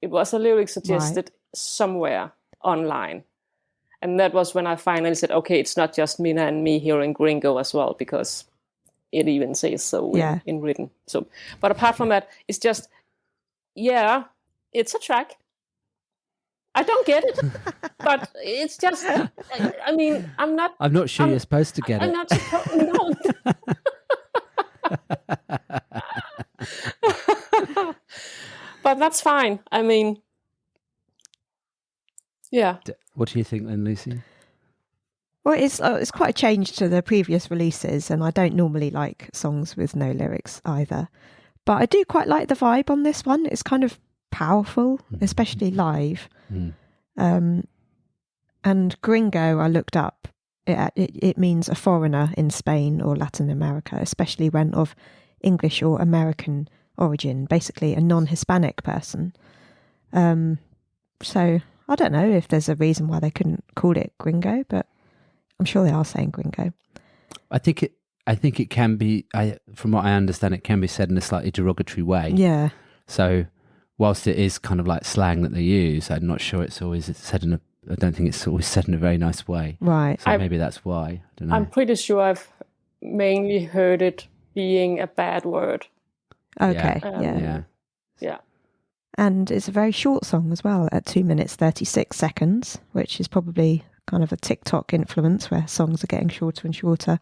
It was a lyric suggested somewhere online. And that was when I finally said, okay, it's not just Mina and me hearing Gringo as well, because it even says so in written. So, but apart from that, it's just, it's a track. I don't get it, but it's just, I mean, I'm not sure you're supposed to get it. I'm not supposed, no. But that's fine. I mean, yeah. What do you think then, Lucy? Well, it's quite a change to the previous releases, and I don't normally like songs with no lyrics either. But I do quite like the vibe on this one. It's kind of powerful, especially live. And Gringo, I looked up, it means a foreigner in Spain or Latin America, especially when of English or American origin, basically a non-Hispanic person. So I don't know if there's a reason why they couldn't call it Gringo, but I'm sure they are saying Gringo. I think it can be, from what I understand, it can be said in a slightly derogatory way. Yeah. So whilst it is kind of like slang that they use, I'm not sure it's always said I don't think it's always said in a very nice way. Right. So maybe that's why. I don't know. I'm pretty sure I've mainly heard it being a bad word. Okay. Yeah. And it's a very short song as well, at 2 minutes 36 seconds, which is probably kind of a TikTok influence where songs are getting shorter and shorter.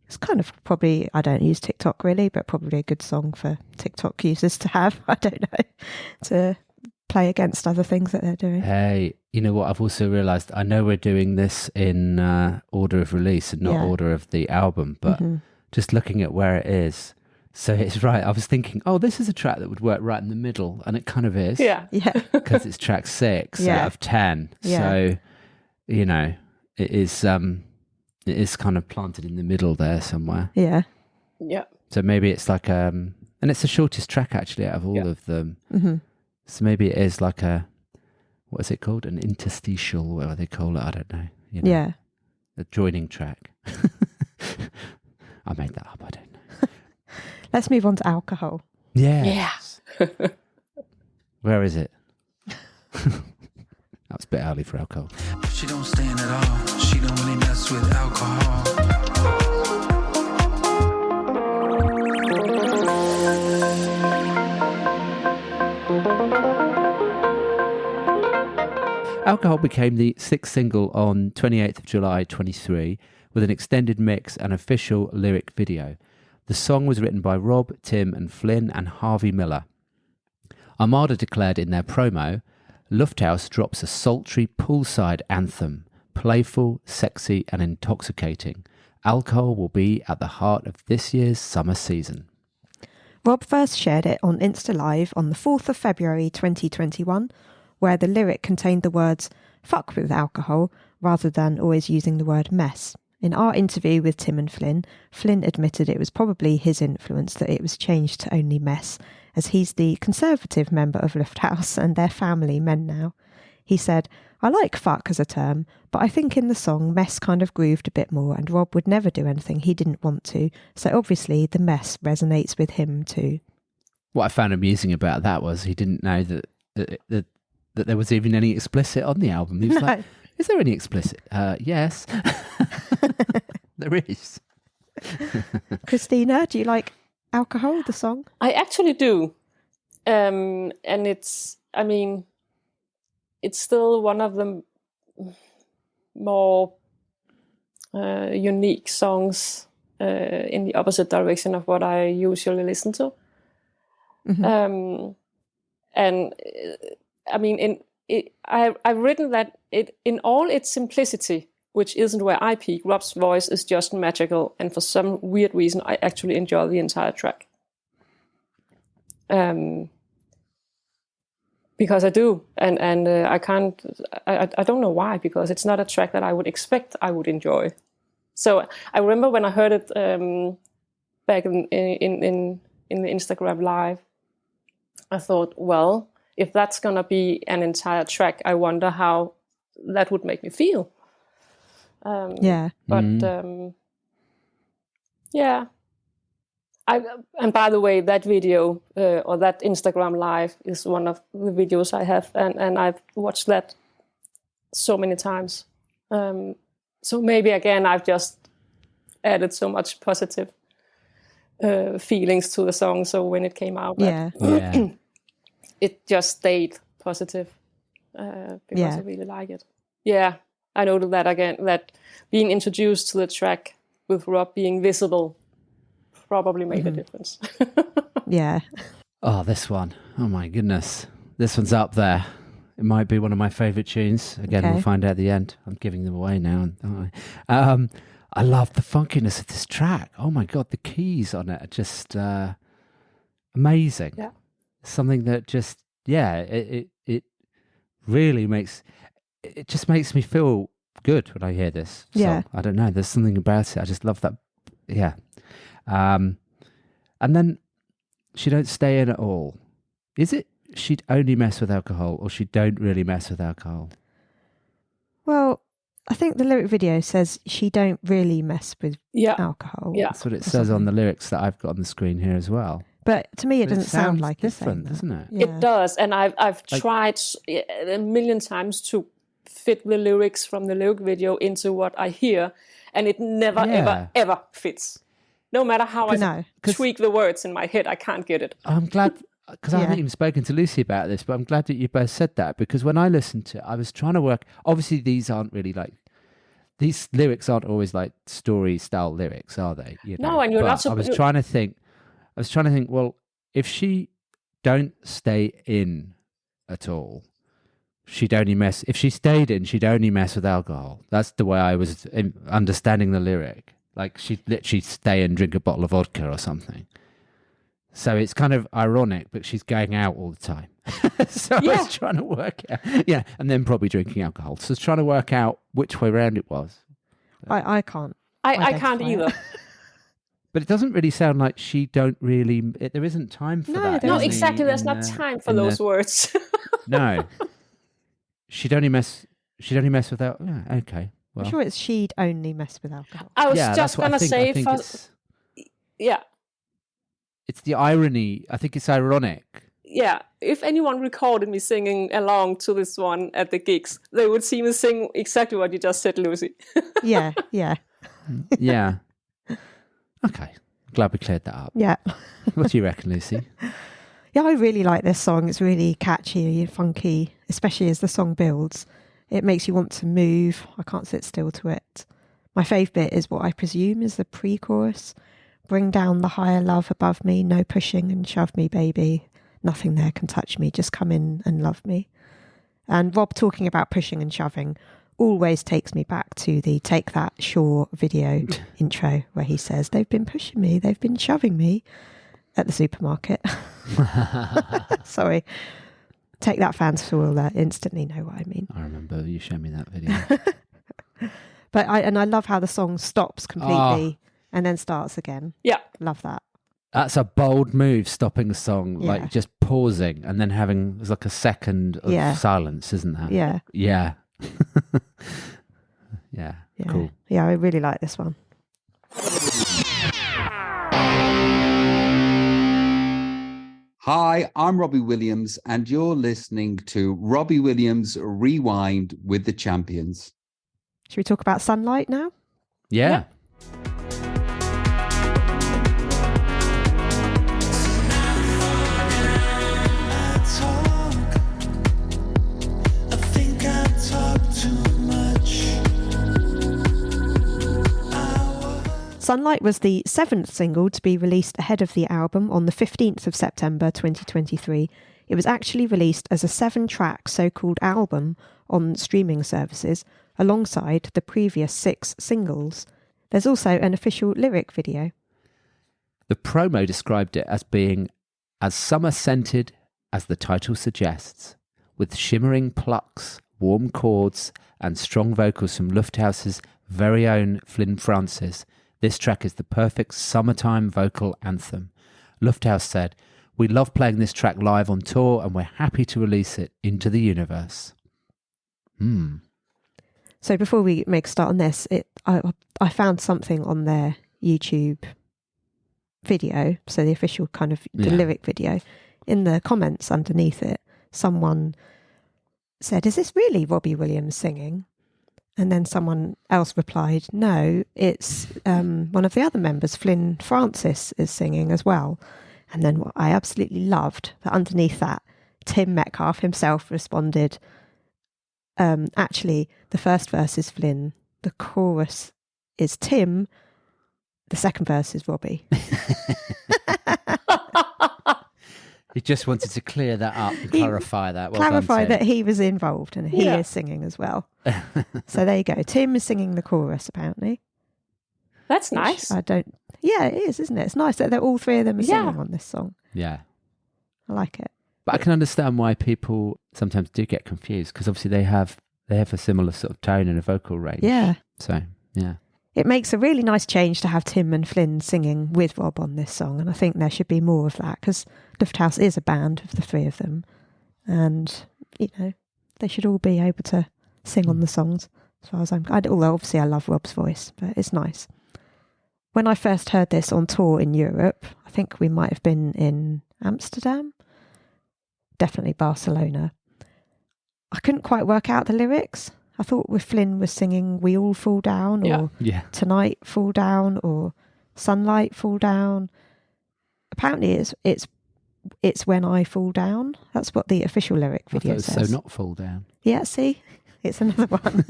It's kind of probably, I don't use TikTok really, but probably a good song for TikTok users to have, I don't know, to play against other things that they're doing. Hey, you know what? I've also realised, I know we're doing this in order of release and not order of the album, but just looking at where it is, so it's right. I was thinking, this is a track that would work right in the middle, and it kind of is. Yeah. Because it's track 6 out of 10. Yeah. So, you know, it is kind of planted in the middle there somewhere. Yeah. Yeah. So maybe it's like, and it's the shortest track actually out of all of them. So maybe it is like what is it called? An interstitial, whatever they call it. I don't know. You know, Yeah. a joining track. I made that up. I don't know. Let's move on to Alcohol. Yeah. Where is it? That was a bit early for Alcohol. She don't stand at all. She don't really mess with alcohol. Alcohol became the 6th single on 28th of July 23 with an extended mix and official lyric video. The song was written by Rob, Tim and Flynn and Harvey Miller. Armada declared in their promo, Lufthaus drops a sultry poolside anthem, playful, sexy and intoxicating. Alcohol will be at the heart of this year's summer season. Rob first shared it on Insta Live on the 4th of February 2021, where the lyric contained the words, fuck with alcohol, rather than always using the word mess. In our interview with Tim and Flynn, Flynn admitted it was probably his influence that it was changed to only mess, as he's the conservative member of Lufthaus and their family men now. He said, I like fuck as a term, but I think in the song mess kind of grooved a bit more and Rob would never do anything he didn't want to, so obviously the mess resonates with him too. What I found amusing about that was he didn't know that there was even any explicit on the album. He was like, is there any explicit? Yes. There is. Christina, do you like Alcohol, the song? I actually do. And it's still one of the more unique songs in the opposite direction of what I usually listen to. I've written that it in all its simplicity, which isn't where I peak. Rob's voice is just magical, and for some weird reason, I actually enjoy the entire track. Because I do, and I can't. I don't know why, because it's not a track that I would expect I would enjoy. So I remember when I heard it back in the Instagram live, I thought, well, if that's gonna be an entire track, I wonder how that would make me feel. Yeah. And by the way, that video or that Instagram live is one of the videos I have, and I've watched that so many times. So maybe again, I've just added so much positive feelings to the song. So when it came out, it just stayed positive because I really like it. Yeah, I noted that again, that being introduced to the track with Rob being visible probably made a difference. Yeah. Oh, this one. Oh my goodness. This one's up there. It might be one of my favourite tunes. Again, we'll find out at the end. I'm giving them away now, aren't I? I love the funkiness of this track. Oh my God, the keys on it are just amazing. Yeah. Something that just, it really it just makes me feel good when I hear this song. Yeah. I don't know. There's something about it. I just love that. Yeah. And then she don't stay in at all. Is it she'd only mess with alcohol, or she don't really mess with alcohol? Well, I think the lyric video says she don't really mess with alcohol. Yeah. That's what it says on the lyrics that I've got on the screen here as well. But to me, it doesn't sound like different, doesn't it? Yeah. It does, and I've tried a million times to fit the lyrics from the lyric video into what I hear, and it never ever fits. No matter how I tweak the words in my head, I can't get it. I'm glad, because I haven't even spoken to Lucy about this, but I'm glad that you both said that, because when I listened to it, I was trying to work. Obviously, these aren't really like, these lyrics aren't always like story style lyrics, are they? You know? No, and you're not. I was trying to think. Well, if she don't stay in at all, she'd only mess. If she stayed in, she'd only mess with alcohol. That's the way I was understanding the lyric. Like she'd literally stay and drink a bottle of vodka or something. So it's kind of ironic, but she's going out all the time. So I was trying to work out, and then probably drinking alcohol. So I was trying to work out which way around it was. I can't. I can't either. But it doesn't really sound like she don't really. There isn't time for that. No, exactly. There's not time for those words. No, she'd only mess with that. Yeah, okay. Well, I'm sure it's she'd only mess with alcohol. I was just going to say, it's the irony. I think it's ironic. Yeah, if anyone recorded me singing along to this one at the gigs, they would see me sing exactly what you just said, Lucy. Yeah. Yeah. Okay. Glad we cleared that up. Yeah. What do you reckon, Lucy? Yeah, I really like this song. It's really catchy and funky, especially as the song builds. It makes you want to move. I can't sit still to it. My fave bit is what I presume is the pre-chorus. Bring down the higher love above me, no pushing and shove me, baby. Nothing there can touch me, just come in and love me. And Rob talking about pushing and shoving always takes me back to the Take That Shore video intro, where he says, they've been pushing me, they've been shoving me at the supermarket. Sorry. Take That fans will instantly know what I mean. I remember you showed me that video. But I love how the song stops completely and then starts again. Yeah. Love that. That's a bold move, stopping the song, like just pausing and then having like a second of silence, isn't that? Yeah. Yeah. Yeah. Cool. Yeah, I really like this one. Hi, I'm Robbie Williams, and you're listening to Robbie Williams Rewind with the Champions. Should we talk about Sunlight now? Yeah. Sunlight was the 7th single to be released ahead of the album on the 15th of September 2023. It was actually released as a 7-track so-called album on streaming services alongside the previous 6 singles. There's also an official lyric video. The promo described it as being as summer-scented as the title suggests, with shimmering plucks, warm chords, and strong vocals from Lufthause's very own Flynn Francis. This track is the perfect summertime vocal anthem. Lufthaus said, "We love playing this track live on tour and we're happy to release it into the universe." So before we make a start on this, I found something on their YouTube video, so the official kind of the lyric video. In the comments underneath it, someone said, "Is this really Robbie Williams singing?" And then someone else replied, "No, it's one of the other members, Flynn Francis, is singing as well." And then what I absolutely loved, that underneath that, Tim Metcalf himself responded, "Actually, the first verse is Flynn, the chorus is Tim, the second verse is Robbie." He just wanted to clear that up and clarify that. Well clarify done, Tim. that he was involved and he is singing as well. So there you go. Tim is singing the chorus, apparently. That's nice. Yeah, it is, isn't it? It's nice that they're all 3 of them are singing on this song. Yeah. I like it. But I can understand why people sometimes do get confused, because obviously they have a similar sort of tone and a vocal range. Yeah. So, yeah. It makes a really nice change to have Tim and Flynn singing with Rob on this song, and I think there should be more of that, because Lufthaus is a band of the 3 of them, and, you know, they should all be able to sing on the songs, as far as although obviously I love Rob's voice, but it's nice. When I first heard this on tour in Europe, I think we might have been in Amsterdam, definitely Barcelona, I couldn't quite work out the lyrics. I thought with Flynn was singing "We All Fall Down" or "Tonight Fall Down" or "Sunlight Fall Down." Apparently it's "When I Fall Down." That's what the official lyric video says. So not fall down. Yeah, see? It's another one.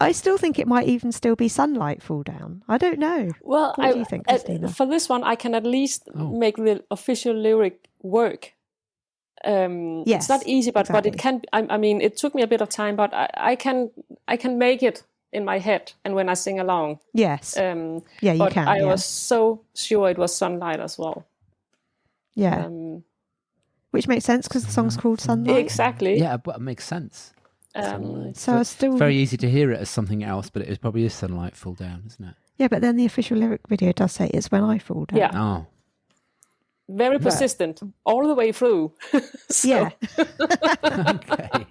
I still think it might even still be "Sunlight Fall Down." I don't know. Well, what do you think, Christina? For this one, I can at least make the official lyric work. Yes, it's not easy, but it can. I mean, it took me a bit of time, but I can make it in my head, and when I sing along. Yes. You can. I was so sure it was "Sunlight" as well. Yeah. Which makes sense because the song's called "Sunlight." Exactly. Yeah, but it makes sense. So it's still very easy to hear it as something else, but it probably is "Sunlight Fall Down," isn't it? Yeah, but then the official lyric video does say it's "When I Fall Down." Yeah. Oh. Very persistent all the way through. Yeah. Okay.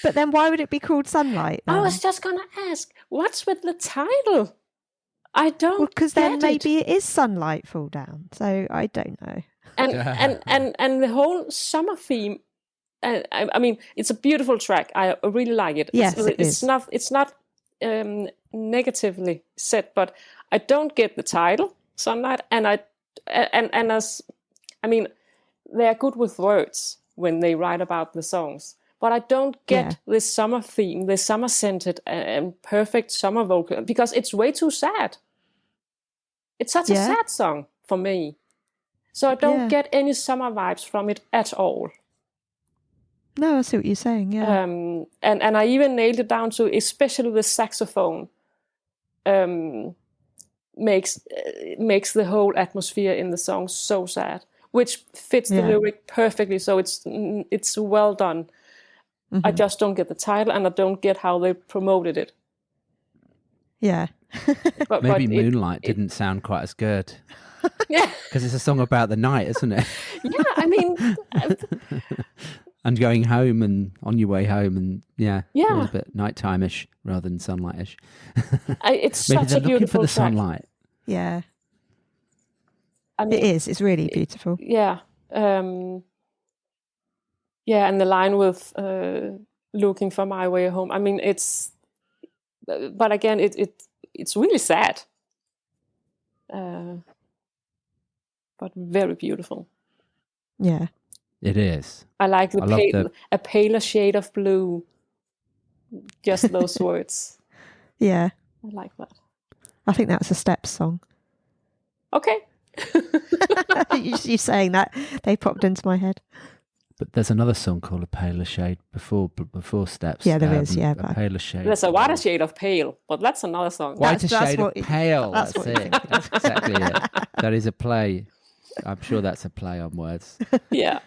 But then why would it be called "Sunlight"? I was just going to ask, what's with the title? I don't because then maybe it is "Sunlight Fall Down." So I don't know. And the whole summer theme. I mean, it's a beautiful track. I really like it. Yes, it's not negatively said, but I don't get the title "Sunlight," and as I mean, they are good with words when they write about the songs, but I don't get this summer theme, this summer-scented and perfect summer vocal, because it's way too sad. It's such a sad song for me, so I don't get any summer vibes from it at all. No, I see what you're saying. Yeah, and I even nailed it down to especially the saxophone. Makes the whole atmosphere in the song so sad, which fits the lyric perfectly. So it's well done. Mm-hmm. I just don't get the title, and I don't get how they promoted it. Yeah, but maybe Moonlight didn't sound quite as good. Yeah, because it's a song about the night, isn't it? Yeah, I mean, and going home and on your way home, and it's a bit nighttime-ish rather than sunlight-ish. It's maybe such a beautiful looking for the track. sunlight. Yeah, I mean, it is. It's really beautiful. Yeah, and the line with "looking for my way home." I mean, but again, it's really sad, but very beautiful. Yeah, it is. I like a paler shade of blue. Just those words. Yeah, I like that. I think that was a Steps song. Okay. You saying that, they popped into my head. But there's another song called A Paler Shade before Steps. Yeah, there is, yeah. A Paler Shade. There's a whiter shade of pale, but that's another song. Whiter That's Shade what of Pale. that's That's what you it. That's exactly it. That is a play. I'm sure that's a play on words. Yeah.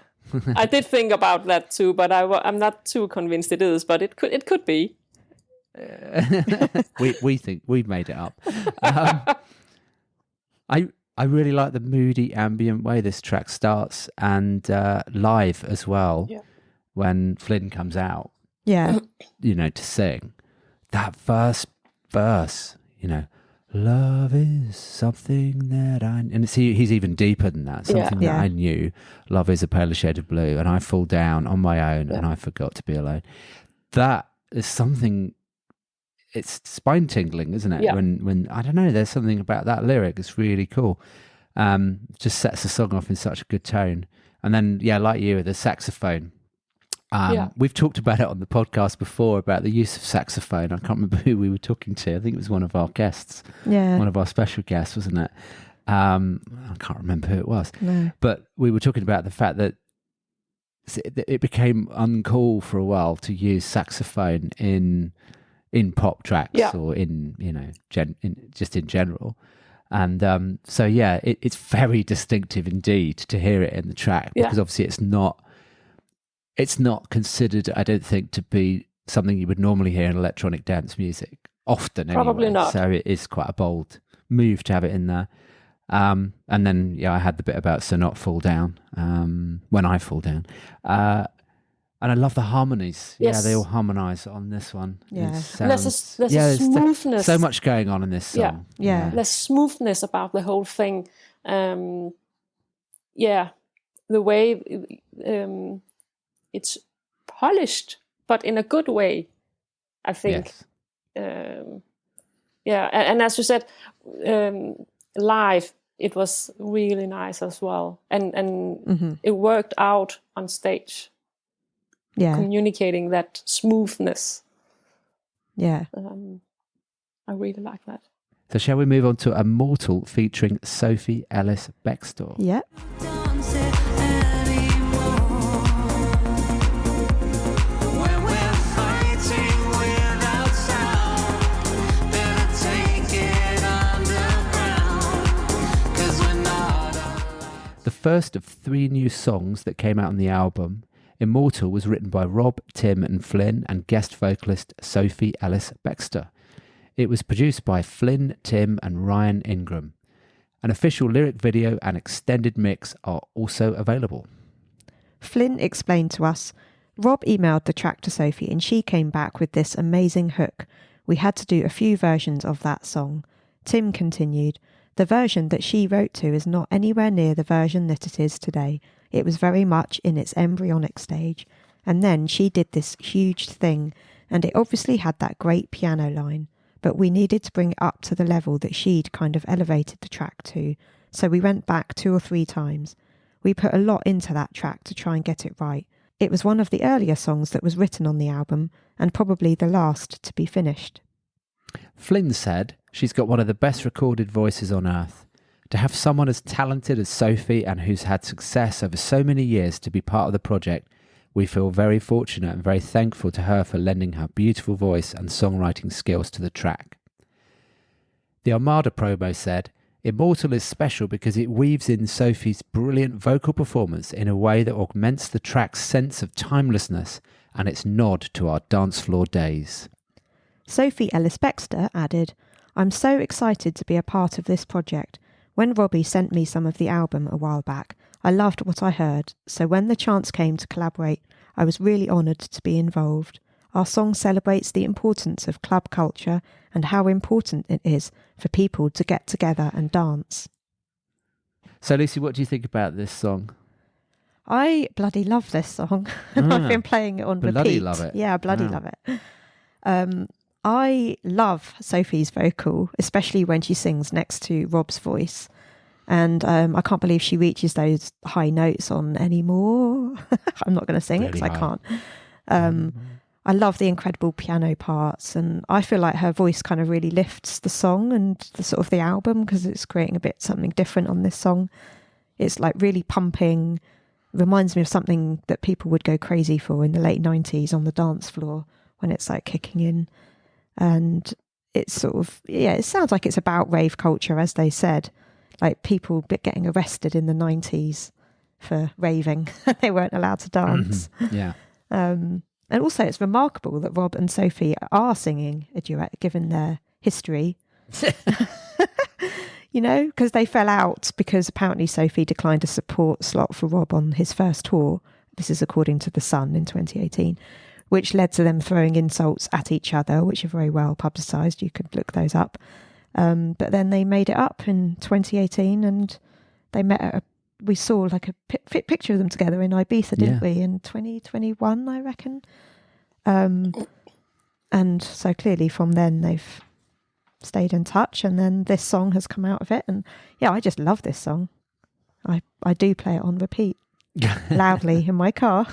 I did think about that too, but I'm not too convinced it is, but it could be. we think we've made it up. I really like the moody ambient way this track starts, and live as well. Yeah. When Flynn comes out, Yeah. to sing that first verse, love is something that and he's even deeper than that. Something that I knew. Love is a paler shade of blue, and I fall down on my own, and I forgot to be alone. That is something. It's spine tingling, isn't it? Yeah. When I don't know, there's something about that lyric. It's really cool. Just sets the song off in such a good tone. And then, like you, the saxophone. We've talked about it on the podcast before about the use of saxophone. I can't remember who we were talking to. I think it was one of our guests. Yeah. One of our special guests, wasn't it? I can't remember who it was. No. But we were talking about the fact that it became uncool for a while to use saxophone in pop tracks or in just in general. And it's very distinctive indeed to hear it in the track, because obviously it's not considered, I don't think, to be something you would normally hear in electronic dance music often. Probably anyway. not. So it is quite a bold move to have it in there. And then I had the bit about "So Not Fall Down" when I fall down. And I love the harmonies. Yes. Yeah, they all harmonise on this one. Yeah. There's a smoothness. So much going on in this song. Yeah. There's smoothness about the whole thing. The way it's polished, but in a good way, I think. Yes. And as you said, live, it was really nice as well. And it worked out on stage. Yeah. Communicating that smoothness. Yeah. I really like that. So shall we move on to Immortal featuring Sophie Ellis Bextor? Yeah. The first of 3 new songs that came out on the album, Immortal was written by Rob, Tim and Flynn and guest vocalist Sophie Ellis Bextor. It was produced by Flynn, Tim and Ryan Ingram. An official lyric video and extended mix are also available. Flynn explained to us, Rob emailed the track to Sophie and she came back with this amazing hook. We had to do a few versions of that song. Tim continued, the version that she wrote to is not anywhere near the version that it is today. It was very much in its embryonic stage. And then she did this huge thing, and it obviously had that great piano line, but we needed to bring it up to the level that she'd kind of elevated the track to. So we went back 2 or 3 times. We put a lot into that track to try and get it right. It was one of the earlier songs that was written on the album, and probably the last to be finished. Flynn said, she's got one of the best recorded voices on earth. To have someone as talented as Sophie and who's had success over so many years to be part of the project, we feel very fortunate and very thankful to her for lending her beautiful voice and songwriting skills to the track. The Armada promo said, Immortal is special because it weaves in Sophie's brilliant vocal performance in a way that augments the track's sense of timelessness and its nod to our dance floor days. Sophie Ellis Bextor added, I'm so excited to be a part of this project. When Robbie sent me some of the album a while back, I loved what I heard, so when the chance came to collaborate, I was really honoured to be involved. Our song celebrates the importance of club culture and how important it is for people to get together and dance. So Lucy, what do you think about this song? I bloody love this song, and I've been playing it on repeat. Bloody love it. Yeah, bloody love it. I love Sophie's vocal, especially when she sings next to Rob's voice. And I can't believe she reaches those high notes on Anymore. I'm not going to sing it because I can't. I love the incredible piano parts, and I feel like her voice kind of really lifts the song and the sort of the album, because it's creating a bit something different on this song. It's like really pumping, reminds me of something that people would go crazy for in the late 90s on the dance floor when it's like kicking in. And it's sort of, it sounds like it's about rave culture, as they said, like people getting arrested in the 90s for raving. They weren't allowed to dance. Mm-hmm. Yeah. And also it's remarkable that Rob and Sophie are singing a duet given their history. You know, because they fell out because apparently Sophie declined a support slot for Rob on his first tour. This is according to The Sun in 2018, which led to them throwing insults at each other, which are very well publicised. You could look those up. But then they made it up in 2018 and they met we saw like a picture of them together in Ibiza, didn't we, in 2021, I reckon. And so clearly from then they've stayed in touch, and then this song has come out of it. And yeah, I just love this song. I do play it on repeat loudly in my car.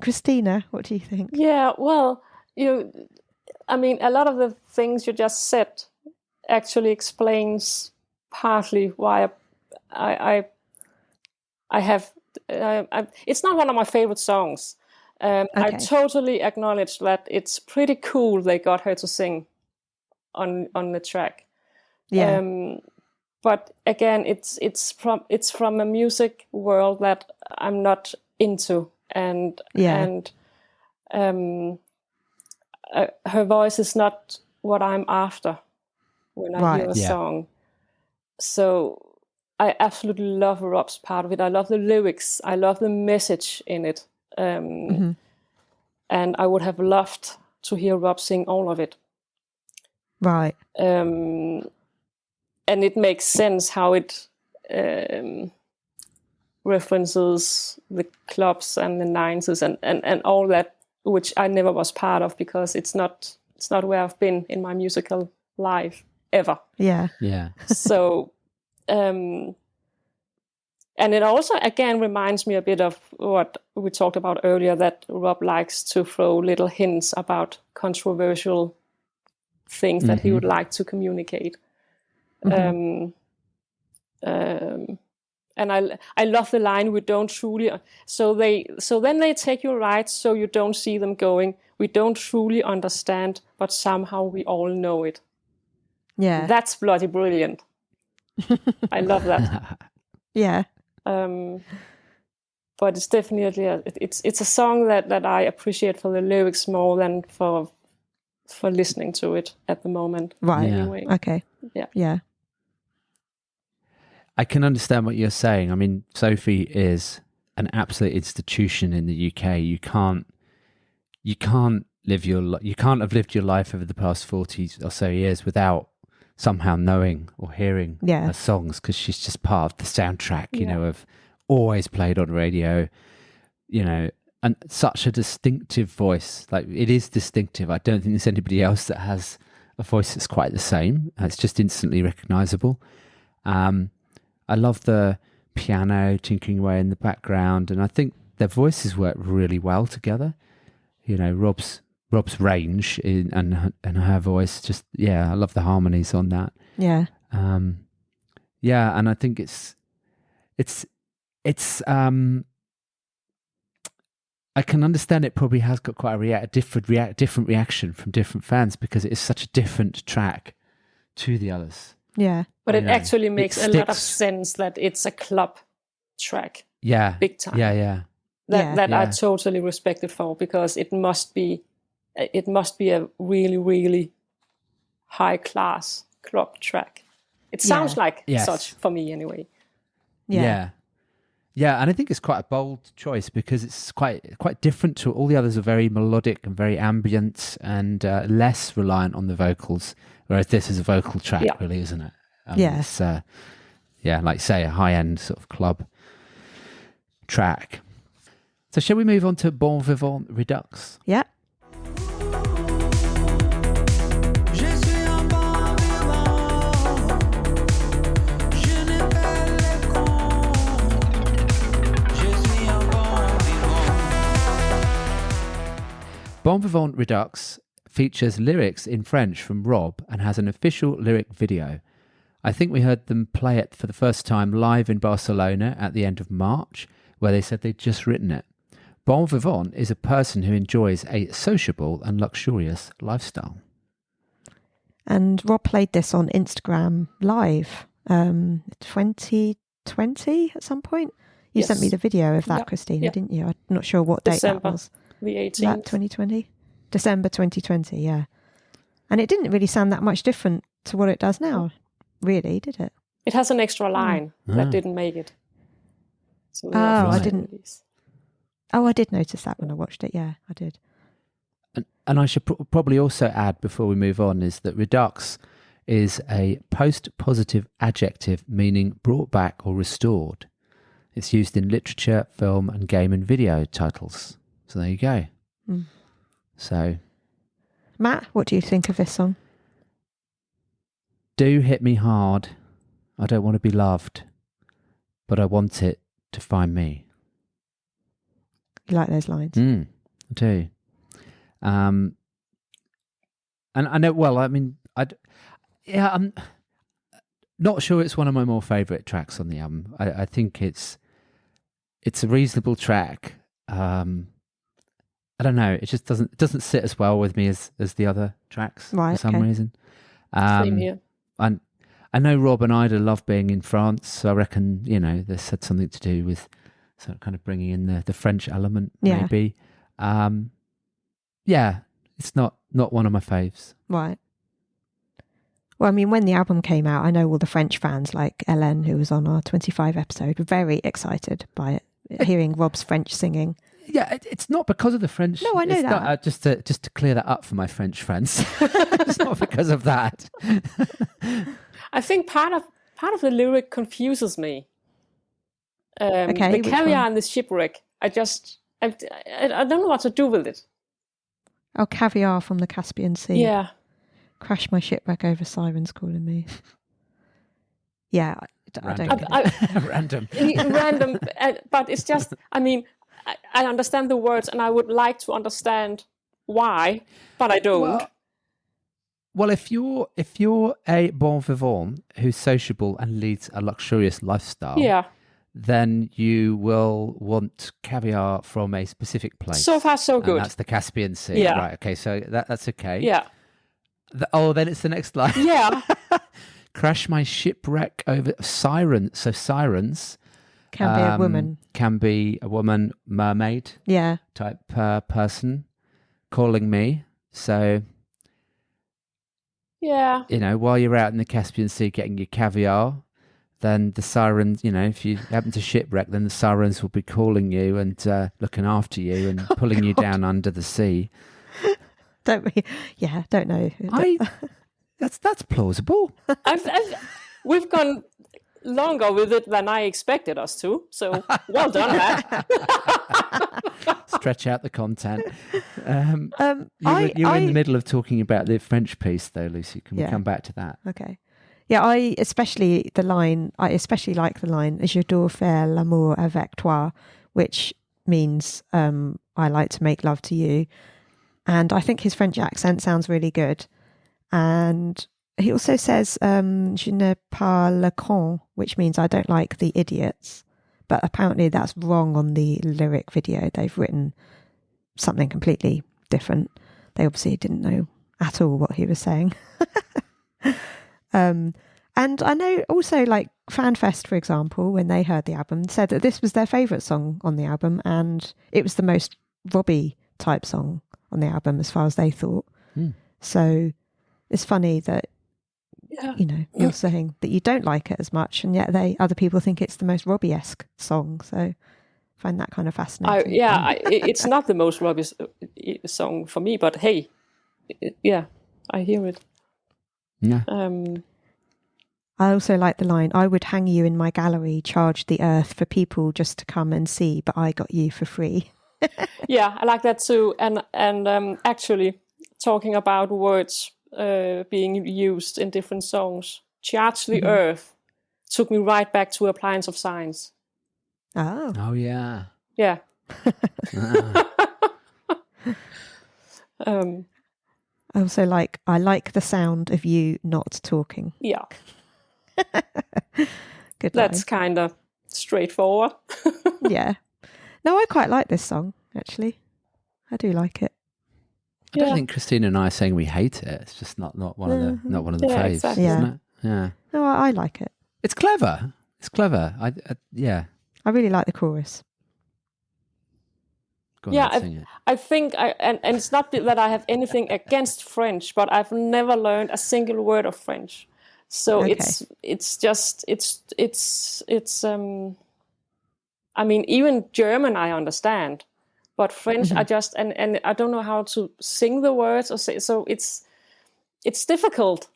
Christina, what do you think? Yeah, well, I mean, a lot of the things you just said actually explains partly why I have. It's not one of my favorite songs. I totally acknowledge that it's pretty cool they got her to sing on the track. Yeah. But again, it's from a music world that I'm not into, and her voice is not what I'm after when I hear a song. So I absolutely love Rob's part of it. I love the lyrics. I love the message in it. And I would have loved to hear Rob sing all of it. Right. And it makes sense how it references the clubs and the 90s and all that, which I never was part of because it's not where I've been in my musical life ever. Yeah. Yeah. So, and it also, again, reminds me a bit of what we talked about earlier, that Rob likes to throw little hints about controversial things that he would like to communicate. And I love the line, "We don't truly." So then they take you right, so you don't see them going, "We don't truly understand, but somehow we all know it." Yeah, that's bloody brilliant. I love that. Yeah. But it's definitely it's a song that I appreciate for the lyrics more than for listening to it at the moment. Right. Anyway. Okay. Yeah. Yeah. I can understand what you're saying. I mean, Sophie is an absolute institution in the UK. You can't have lived your life over the past 40 or so years without somehow knowing or hearing her songs, because she's just part of the soundtrack, you know, of always played on radio, you know, and such a distinctive voice. Like, it is distinctive. I don't think there's anybody else that has a voice that's quite the same. It's just instantly recognizable. I love the piano tinkering away in the background, and I think their voices work really well together. You know, Rob's range and her voice, just I love the harmonies on that. Yeah. And I think it's I can understand it probably has got quite a different reaction from different fans, because it is such a different track to the others. Yeah. But it actually makes a lot of sense that it's a club track. Yeah. Big time. Yeah. That I totally respect it for, because it must be a really, really high class club track. It sounds like such for me anyway. Yeah, and I think it's quite a bold choice, because it's quite different to all the others. Are very melodic and very ambient and less reliant on the vocals, whereas this is a vocal track, really, isn't it? It's, like say a high-end sort of club track. So shall we move on to Bon Vivant Redux? Yeah. Bon Vivant Redux features lyrics in French from Rob and has an official lyric video. I think we heard them play it for the first time live in Barcelona at the end of March, where they said they'd just written it. Bon vivant is a person who enjoys a sociable and luxurious lifestyle. And Rob played this on Instagram Live 2020 at some point. You Yes. sent me the video of that, Yeah. Christina, Yeah. didn't you? I'm not sure what date December that was. the Is that 18th. 2020? December 2020, yeah. And it didn't really sound that much different to what it does now, really, did it? It has an extra line Ah. that didn't make it. So Oh, I Right. didn't. Oh, I did notice that when I watched it. Yeah, I did. And I should probably also add before we move on is that redux is a post-positive adjective meaning brought back or restored. It's used in literature, film and game and video titles. So there you go. Mm. So Matt, what do you think of this song? do hit me hard. I don't want to be loved, but I want it to find me. You like those lines? I do. And I know, well, I mean, I'm not sure it's one of my more favourite tracks on the album. I think it's a reasonable track. I don't know. It just doesn't sit as well with me as the other tracks Right, for some okay. reason. Same here. And I know Rob and Ida love being in France, so I reckon this had something to do with sort of kind of bringing in the French element, Yeah. maybe. Yeah, it's not one of my faves. Right. Well, I mean, when the album came out, I know all the French fans, like Hélène, who was on our 25 episode, were very excited by it, hearing Rob's French singing. Yeah, it's not because of the French. No, I know it's that. Not, just to clear that up for my French friends. It's not because of that. I think part of the lyric confuses me. Okay, the which caviar one? and the shipwreck. I don't know what to do with it. Oh, caviar from the Caspian Sea. Yeah. Crash my shipwreck over sirens calling me. Yeah, I don't Random. get it. Random. Random, but it's just. I mean, I understand the words, and I would like to understand why, but I don't. Well, if you're a bon vivant who's sociable and leads a luxurious lifestyle, Yeah. then you will want caviar from a specific place. So far, so And good. that's the Caspian Sea. Yeah. Right. Okay. So that's okay. Yeah. Then it's the next line. Yeah. Crash my shipwreck over sirens. So sirens Can be a woman. Can be a woman, mermaid Yeah. type person calling me. So, Yeah. while you're out in the Caspian Sea getting your caviar, then the sirens, if you happen to shipwreck, then the sirens will be calling you and looking after you and pulling you down under the sea. Don't we? Yeah, don't know. That's plausible. We've gone longer with it than I expected us to. So well done, Matt. Stretch out the content. I- You were in I- the middle of talking about the French piece, though, Lucy. Can we Yeah. come back to that? Okay. Yeah, I especially like the line, j'adore faire l'amour avec toi, which means I like to make love to you. And I think his French accent sounds really good. And he also says, je ne pas le con, which means I don't like the idiots. But apparently that's wrong on the lyric video. They've written something completely different. They obviously didn't know at all what he was saying. And I know also like FanFest, for example, when they heard the album, said that this was their favourite song on the album and it was the most Robbie type song on the album as far as they thought. So it's funny that, you're saying that you don't like it as much and yet other people think it's the most Robbie-esque song. So I find that kind of fascinating. It's not the most Robbie song for me, but hey, I hear it. Yeah. I also like the line, I would hang you in my gallery, charge the earth for people just to come and see, but I got you for free. Yeah, I like that too. And actually talking about words being used in different songs, charge the earth took me right back to Appliance of Science. Oh. Oh, yeah. Yeah. I also I like the sound of you not talking. Yeah. Good That's line. kind of straightforward. Yeah. No, I quite like this song, actually. I do like it. I don't think Christina and I are saying we hate it. It's just not one of the Yeah, faves, exactly. isn't Yeah. it? Yeah. No, I like it. It's clever. It's clever. Yeah. I really like the chorus. Go on, Yeah, then, sing it. I think and it's not that I have anything against French, but I've never learned a single word of French. So Okay. it's I mean, even German I understand, but French I just and I don't know how to sing the words or say, so it's difficult.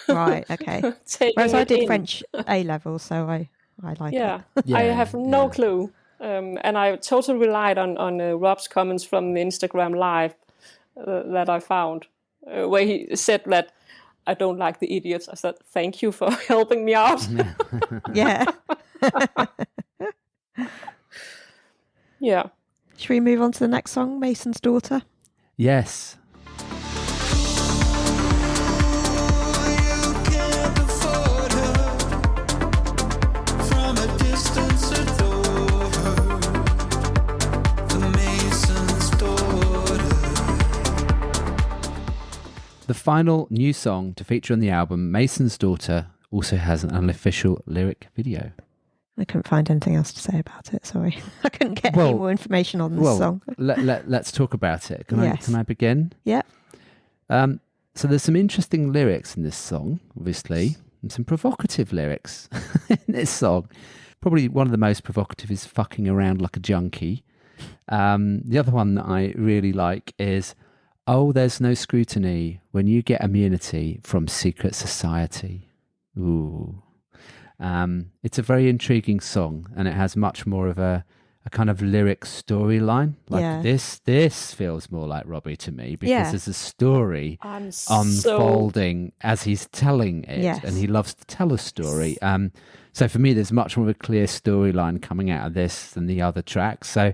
Right, okay. taking Whereas I it did in. French A level, so I like Yeah, it. I Yeah, have no yeah. clue, and I totally relied on Rob's comments from the Instagram live that I found, where he said that I don't like the idiots. I said thank you for helping me out. Yeah. Yeah, Should we move on to the next song, Mason's Daughter? Yes. The final new song to feature on the album, Mason's Daughter, also has an unofficial lyric video. I couldn't find anything else to say about it, sorry. I couldn't get Well- any more information on this song. Let's talk about it. Yes. Can I begin? Yeah. So there's some interesting lyrics in this song, obviously, and some provocative lyrics in this song. Probably one of the most provocative is fucking around like a junkie. The other one that I really like is, oh, there's no scrutiny when you get immunity from secret society. Ooh. It's a very intriguing song, and it has much more of a kind of lyric storyline. Like Yeah. this feels more like Robbie to me, because Yeah. there's a story I'm unfolding as he's telling it, Yes. and he loves to tell a story. So for me, there's much more of a clear storyline coming out of this than the other tracks. So,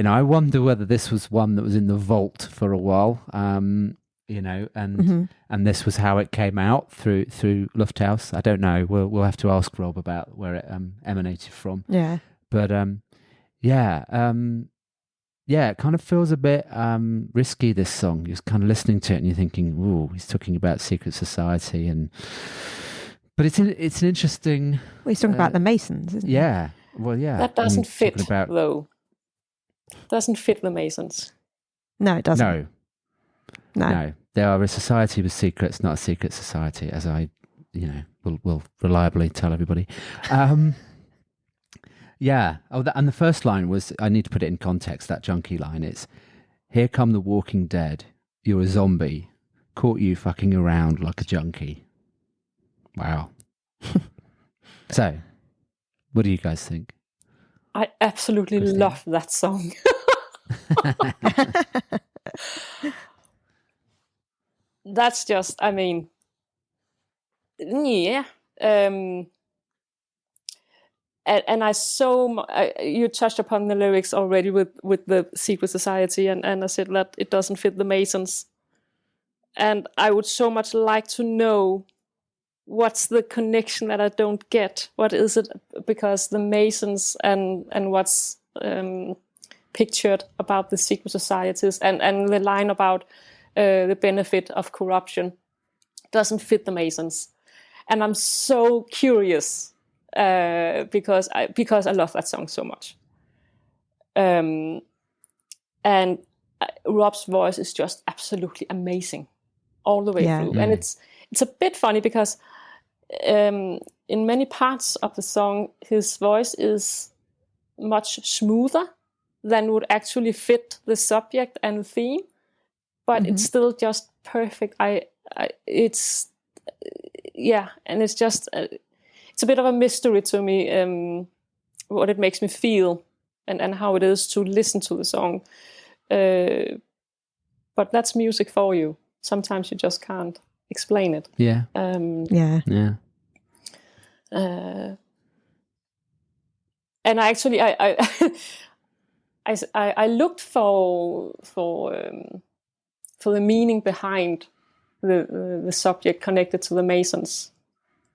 I wonder whether this was one that was in the vault for a while, and this was how it came out through Lufthaus. I don't know. We'll have to ask Rob about where it emanated from. Yeah. But it kind of feels a bit risky, this song. You're kind of listening to it and you're thinking, ooh, he's talking about secret society, but it's an interesting. Well, he's talking about the Masons, isn't he? Yeah. Well, yeah. That doesn't fit talking though. Doesn't fit the Masons. No, it doesn't. No. They are a society with secrets, not a secret society, as I, will reliably tell everybody. Yeah. Oh, and the first line was, I need to put it in context, that junkie line. It's, here come the walking dead. You're a zombie. Caught you fucking around like a junkie. Wow. So, what do you guys think? I absolutely Christina? love that song. That's just, I mean, yeah. And you touched upon the lyrics already with the secret society, and I said that it doesn't fit the Masons. And I would so much like to know what's the connection that I don't get. What is it? Because the Masons and what's pictured about the secret societies and the line about the benefit of corruption doesn't fit the Masons. And I'm so curious because I love that song so much. And Rob's voice is just absolutely amazing all the way through. And it's a bit funny because in many parts of the song, his voice is much smoother than would actually fit the subject and the theme, but it's still just perfect. And it's just it's a bit of a mystery to me what it makes me feel and how it is to listen to the song. But that's music for you. Sometimes you just can't explain it. Yeah. Yeah. And I looked for the meaning behind the subject connected to the Masons,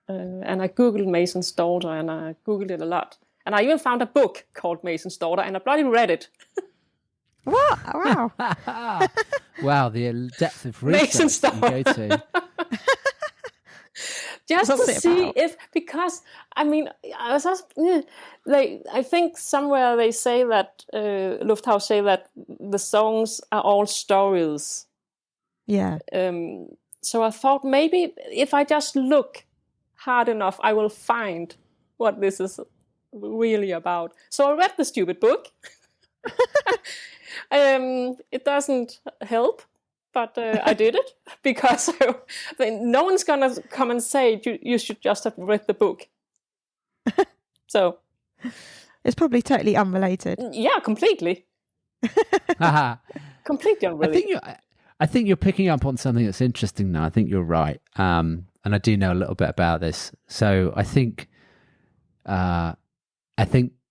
And I googled Mason's Daughter, and I googled it a lot. And I even found a book called Mason's Daughter, and I bloody read it. What? Wow. Wow, the depth of research Mason's that you go to. Just What's to it see about? if, because I mean, I was just, I think somewhere they say that Lufthaus say that the songs are all stories. Yeah. So I thought maybe if I just look hard enough, I will find what this is really about. So I read the stupid book. It doesn't help. But I did it because no one's gonna come and say you should just have read the book. So It's probably totally unrelated. yeah, completely unrelated. I think you're picking up on something that's interesting now. I think you're right, and I do know a little bit about this. So I think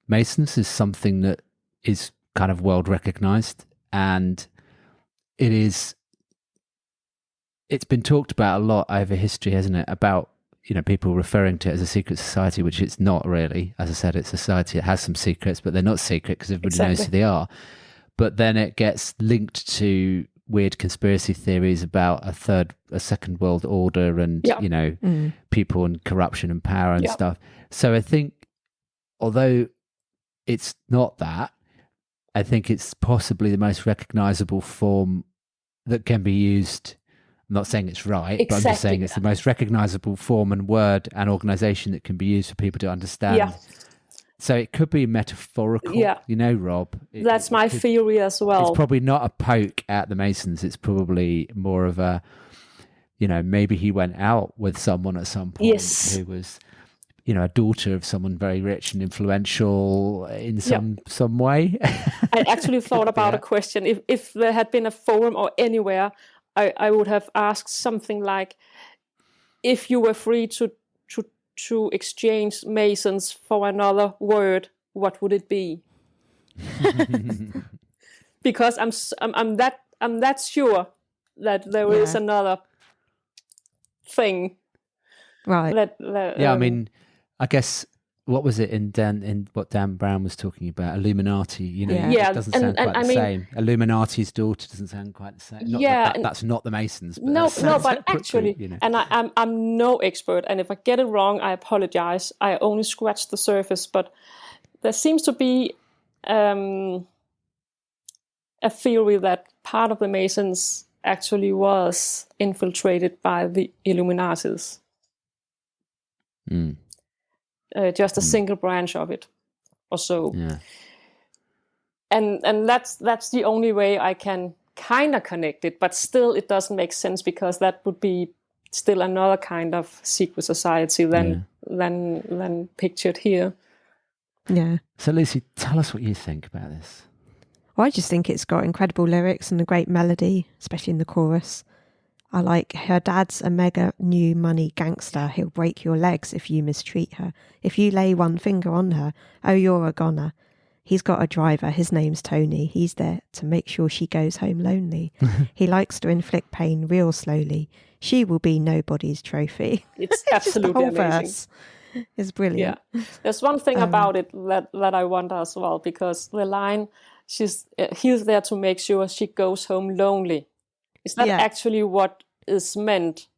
Masons is something that is kind of world recognized, and it's been talked about a lot over history, hasn't it? About, people referring to it as a secret society, which it's not really. As I said, it's a society that has some secrets, but they're not secret because everybody knows who they are. But then it gets linked to weird conspiracy theories about a second world order and, people and corruption and power and stuff. So I think, although it's not that, I think it's possibly the most recognizable form that can be used. I'm not saying it's right, but I'm just saying it's the most recognizable form and word and organization that can be used for people to understand. Yeah. So it could be metaphorical, Rob. That's my theory as well. It's probably not a poke at the Masons. It's probably more of a, maybe he went out with someone at some point who was, a daughter of someone very rich and influential in some way. I actually thought about a question. If there had been a forum or anywhere, I would have asked something like, if you were free to exchange Masons for another word, what would it be? Because I'm that sure that there is another thing. Right. I mean, I guess, what was it in what Dan Brown was talking about? Illuminati, it doesn't sound quite the same. Illuminati's daughter doesn't sound quite the same. That's not the Masons. But but actually, and I'm no expert, and if I get it wrong, I apologize. I only scratched the surface, but there seems to be a theory that part of the Masons actually was infiltrated by the Illuminatis. Just a single branch of it, or so. Yeah. And that's the only way I can kind of connect it, but still it doesn't make sense because that would be still another kind of secret society than pictured here. Yeah. So Lucy, tell us what you think about this. Well, I just think it's got incredible lyrics and a great melody, especially in the chorus. I like, her dad's a mega new money gangster. He'll break your legs if you mistreat her. If you lay one finger on her, oh, you're a goner. He's got a driver. His name's Tony. He's there to make sure she goes home lonely. He likes to inflict pain real slowly. She will be nobody's trophy. It's absolutely amazing. Verse is brilliant. Yeah. There's one thing about it that I wonder as well, because the line, he's there to make sure she goes home lonely. Is that actually what is meant?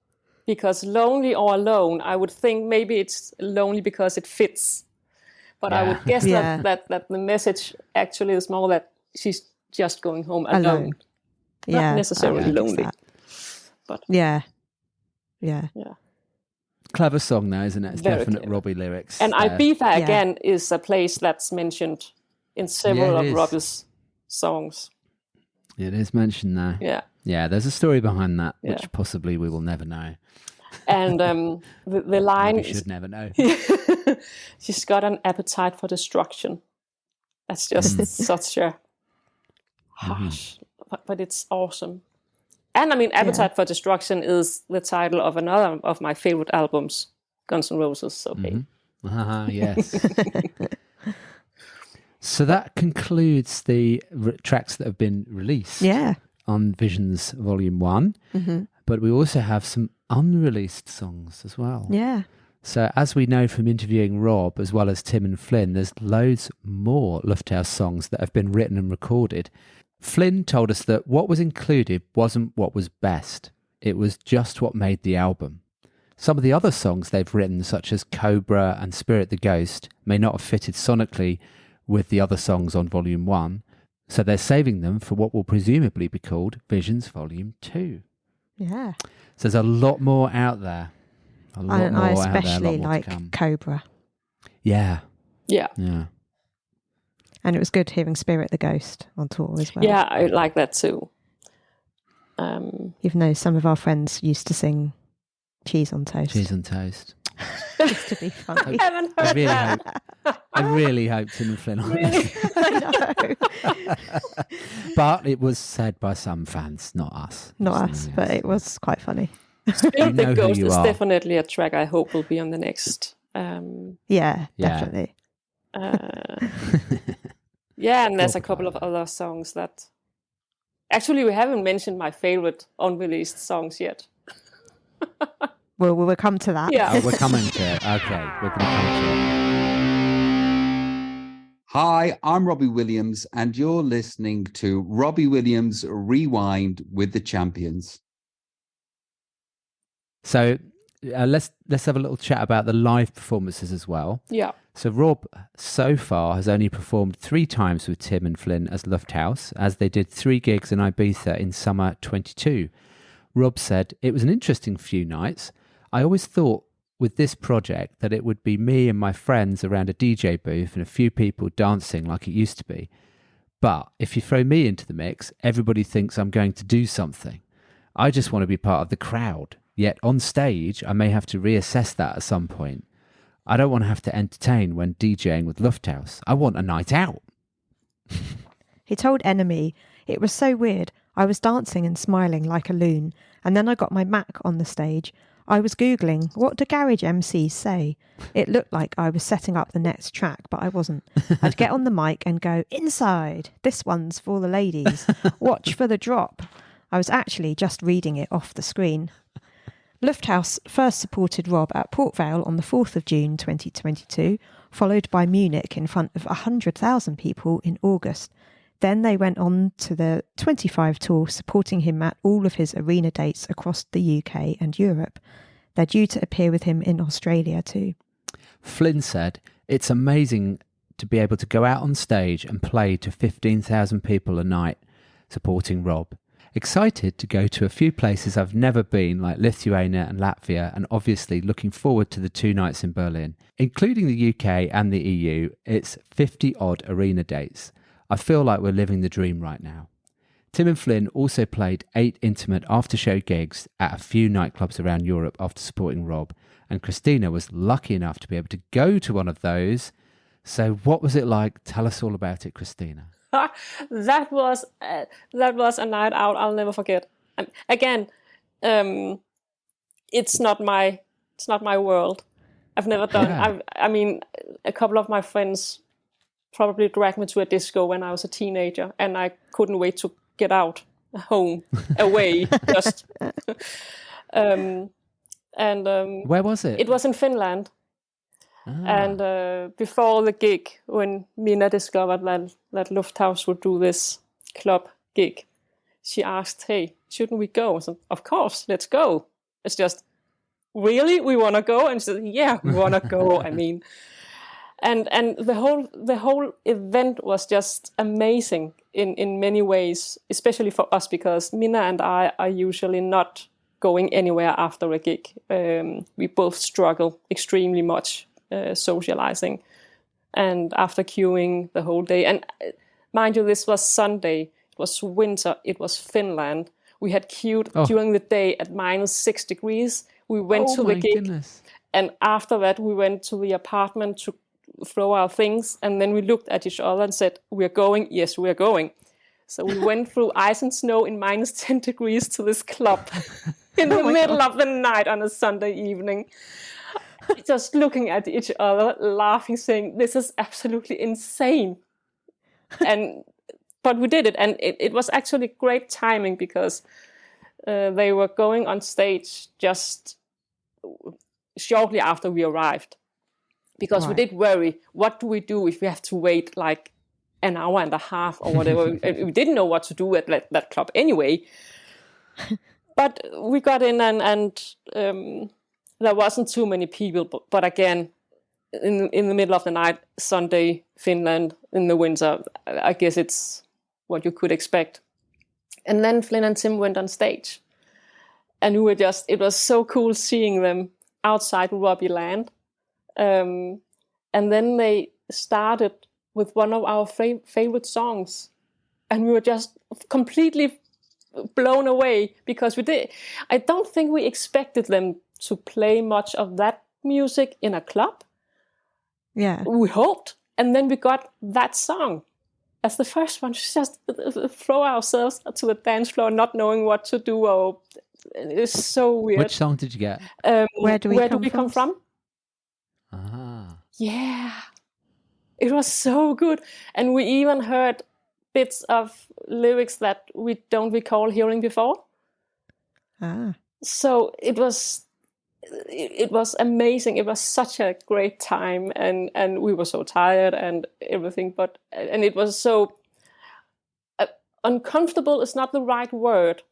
Because lonely or alone, I would think maybe it's lonely because it fits. But I would guess that the message actually is more that she's just going home alone. Not necessarily lonely. But Yeah. Clever song now, isn't it? It's Very definite clever. Robbie lyrics. And Ibiza again is a place that's mentioned in several of Robbie's songs. It is mentioned now. Yeah, there's a story behind that, which possibly we will never know. And the line we should never know. She's got an appetite for destruction. That's just such a harsh, but it's awesome. And I mean, Appetite for Destruction is the title of another of my favorite albums, Guns N' Roses. Okay. Yes. So that concludes the tracks that have been released on Visions Volume 1. But we also have some unreleased songs as well. Yeah. So as we know from interviewing Rob, as well as Tim and Flynn, there's loads more Lufthaus songs that have been written and recorded. Flynn told us that what was included wasn't what was best. It was just what made the album. Some of the other songs they've written, such as Cobra and Spirit the Ghost, may not have fitted sonically with the other songs on Volume 1, so they're saving them for what will presumably be called Visions Volume 2. Yeah. So there's a lot more out there. I especially like Cobra. Yeah. Yeah. Yeah. And it was good hearing Spirit the Ghost on tour as well. Yeah, I like that too. Even though some of our friends used to sing Cheese on Toast. Cheese on Toast. Just to be funny. I haven't heard that. I really hope Tim and Flynn aren't. Really? I know. But it was said by some fans, not us. Not us, but it was quite funny. Spirit know the who Ghost you is are. definitely a track I hope will be on the next. Yeah, definitely. Yeah, and there's a couple of other songs that... Actually, we haven't mentioned my favorite unreleased songs yet. Well, we'll come to that. Yeah. Oh, we're coming to it. Okay, we're going to come to it. Hi, I'm Robbie Williams, and you're listening to Robbie Williams Rewind with the Champions. So let's have a little chat about the live performances as well. Yeah. So Rob, so far, has only performed 3 times with Tim and Flynn as Lufthaus, as they did 3 gigs in Ibiza in summer 22. Rob said, "It was an interesting few nights. I always thought with this project that it would be me and my friends around a DJ booth and a few people dancing like it used to be. But if you throw me into the mix, everybody thinks I'm going to do something. I just want to be part of the crowd. Yet on stage, I may have to reassess that at some point. I don't want to have to entertain when DJing with Lufthaus. I want a night out." He told Enemy, "It was so weird. I was dancing and smiling like a loon, and then I got my Mac on the stage. I was Googling, what do garage MCs say? It looked like I was setting up the next track, but I wasn't. I'd get on the mic and go, 'Inside, this one's for the ladies. Watch for the drop.' I was actually just reading it off the screen." Lufthaus first supported Rob at Port Vale on the 4th of June 2022, followed by Munich in front of 100,000 people in August. Then they went on to the 25 tour, supporting him at all of his arena dates across the UK and Europe. They're due to appear with him in Australia too. Flynn said, "It's amazing to be able to go out on stage and play to 15,000 people a night supporting Rob. Excited to go to a few places I've never been, like Lithuania and Latvia, and obviously looking forward to the 2 nights in Berlin. Including the UK and the EU, it's 50-odd arena dates. I feel like we're living the dream right now." Tim and Flynn also played 8 intimate after-show gigs at a few nightclubs around Europe after supporting Rob, and Christina was lucky enough to be able to go to one of those. So what was it like? Tell us all about it, Christina. That was a night out I'll never forget. Again, it's not my world. I've never done. Yeah. I mean, a couple of my friends probably dragged me to a disco when I was a teenager, and I couldn't wait to get out, home, away, just. Where was it? It was in Finland. And before the gig, when Mina discovered that Lufthaus would do this club gig, she asked, "Hey, shouldn't we go?" I said, "Of course, let's go." It's just, really, we want to go? And she said, "Yeah, we want to go." I mean, and the whole event was just amazing in many ways, especially for us, because Mina and I are usually not going anywhere after a gig. We both struggle extremely much. Socializing, and after queuing the whole day, and mind you, this was Sunday, it was winter, it was Finland. We had queued during the day at -6 degrees. We went to the gig, goodness. and after that we went to the apartment to throw our things, and then we looked at each other and said, "We're going." "Yes, we're going." So we went through ice and snow in -10 degrees to this club in the middle of the night on a Sunday evening. Just looking at each other, laughing, saying, "This is absolutely insane." But we did it, and it was actually great timing, because they were going on stage just shortly after we arrived, because we did worry, what do we do if we have to wait like an hour and a half or whatever? We didn't know what to do at that club anyway. But we got in and there wasn't too many people. But again, in the middle of the night, Sunday, Finland, in the winter, I guess it's what you could expect. And then Flynn and Tim went on stage. And it was so cool seeing them outside Robbie Land. And then they started with one of our favorite songs. And we were just completely blown away because I don't think we expected them to play much of that music in a club. Yeah. We hoped. And then we got that song as the first one. Just throw ourselves to the dance floor not knowing what to do. It's so weird. Which song did you get? Where do we come from? Ah. Yeah. It was so good. And we even heard bits of lyrics that we don't recall hearing before. Ah. So it was amazing. It was such a great time, and we were so tired and everything, and it was so uncomfortable is not the right word,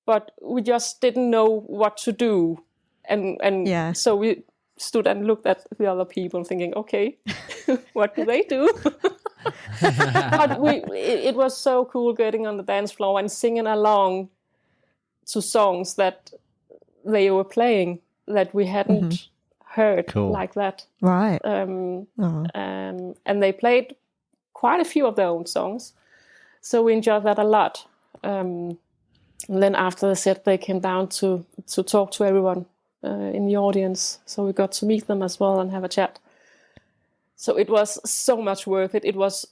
but we just didn't know what to do. And so we stood and looked at the other people thinking, okay, what do they do? But it was so cool getting on the dance floor and singing along to songs that they were playing that we hadn't heard like that. Right. And they played quite a few of their own songs. So we enjoyed that a lot. And then after the set, they came down to talk to everyone in the audience. So we got to meet them as well and have a chat. So it was so much worth it. It was,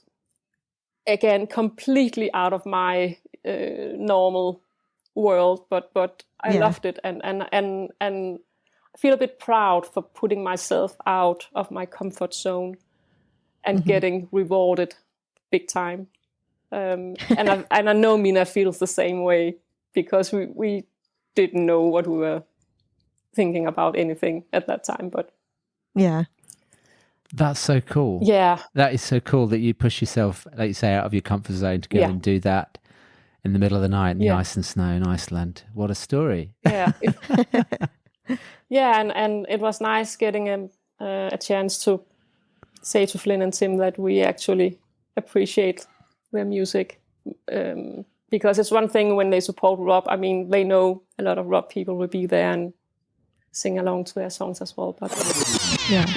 again, completely out of my normal world, but I loved it. And I feel a bit proud for putting myself out of my comfort zone and getting rewarded big time. And I know Mina feels the same way, because we didn't know what we were thinking about anything at that time. But yeah, that's so cool. Yeah, that is so cool that you push yourself, like you say, out of your comfort zone to go and do that in the middle of the night in the ice and snow in Iceland. What a story! Yeah, yeah, and it was nice getting a chance to say to Flynn and Tim that we actually appreciate their music, because it's one thing when they support Rob. I mean, they know a lot of Rob people will be there and sing along to their songs as well. But Yes.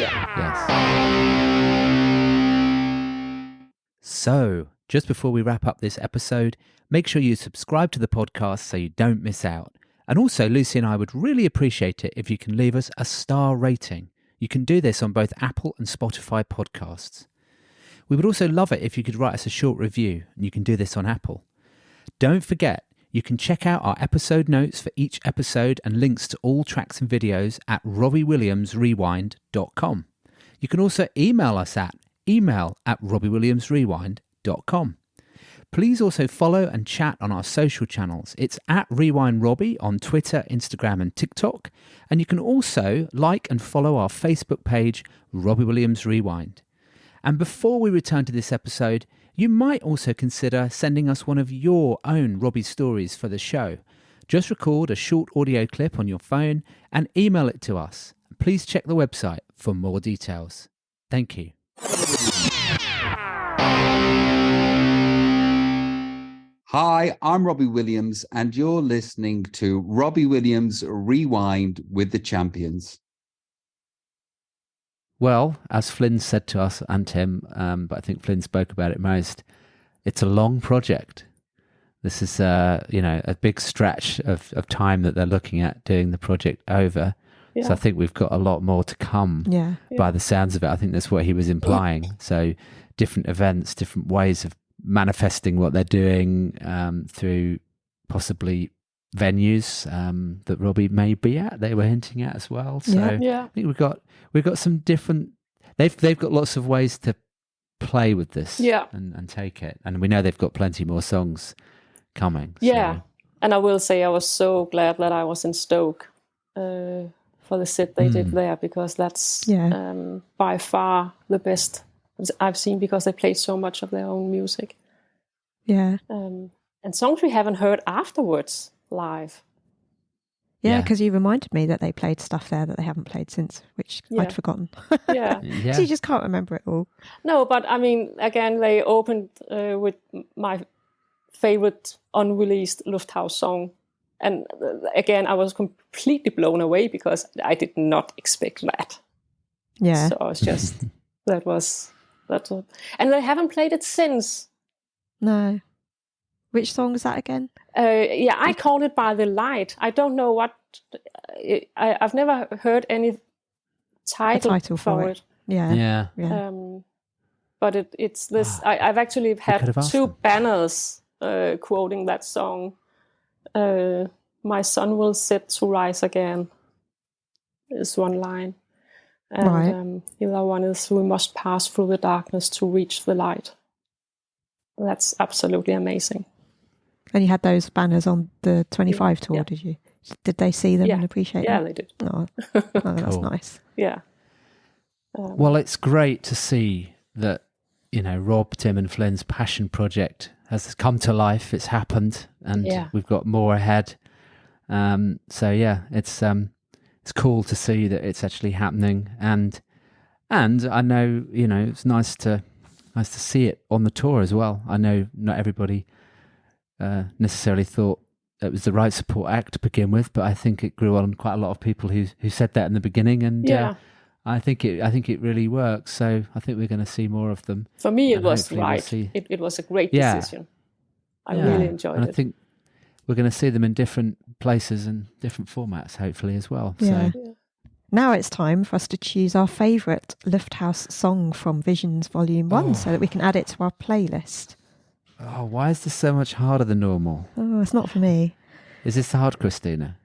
So, just before we wrap up this episode, make sure you subscribe to the podcast so you don't miss out. And also, Lucy and I would really appreciate it if you can leave us a star rating. You can do this on both Apple and Spotify podcasts. We would also love it if you could write us a short review, and you can do this on Apple. Don't forget, you can check out our episode notes for each episode and links to all tracks and videos at robbiewilliamsrewind.com. You can also email us at email@robbiewilliamsrewind.com. Please also follow and chat on our social channels. It's at RewindRobbie on Twitter, Instagram and TikTok. And you can also like and follow our Facebook page, Robbie Williams Rewind. And before we return to this episode, you might also consider sending us one of your own Robbie stories for the show. Just record a short audio clip on your phone and email it to us. Please check the website for more details. Thank you. Hi, I'm Robbie Williams, and you're listening to Robbie Williams Rewind with the Champions. Well, as Flynn said to us and Tim, but I think Flynn spoke about it most, it's a long project. This is, a big stretch of time that they're looking at doing the project over. Yeah. So I think we've got a lot more to come by the sounds of it. I think that's what he was implying. So different events, different ways of manifesting what they're doing through possibly venues that Robbie may be at. They were hinting at as well. So I think we've got some different. They've got lots of ways to play with this and take it, and we know they've got plenty more songs coming. Yeah, so. And I will say I was so glad that I was in Stoke for the set they did there, because that's by far the best I've seen, because they played so much of their own music. Yeah. And songs we haven't heard afterwards live. Yeah, because you reminded me that they played stuff there that they haven't played since, which I'd forgotten. Yeah. So you just can't remember it all. No, but I mean, again, they opened with my favorite unreleased Lufthaus song. And again, I was completely blown away because I did not expect that. Yeah. So it's just, that's all. And they haven't played it since. No. Which song is that again? I called it By the Light. I don't know what... I've never heard any title for it. Yeah. But it's this... I've actually had two banners quoting that song. My sun will set to rise again is one line. And the other one is, we must pass through the darkness to reach the light. That's absolutely amazing. And you had those banners on the 25 tour, did you? Did they see them and appreciate them? Yeah, they did. Oh, that's nice. Yeah. Well, it's great to see that, Rob, Tim and Flynn's passion project has come to life. It's happened, and we've got more ahead. It's cool to see that it's actually happening, and I know, it's nice to see it on the tour as well. I know not everybody necessarily thought it was the right support act to begin with, but I think it grew on quite a lot of people who said that in the beginning, and I think it really works. So I think we're going to see more of them. For me, it was right. It was a great decision. I really enjoyed it. I think we're going to see them in different places and different formats, hopefully, as well. Yeah. So. Now it's time for us to choose our favourite Lufthaus song from Visions Volume 1 so that we can add it to our playlist. Oh, why is this so much harder than normal? Oh, it's not for me. Is this hard, Christina?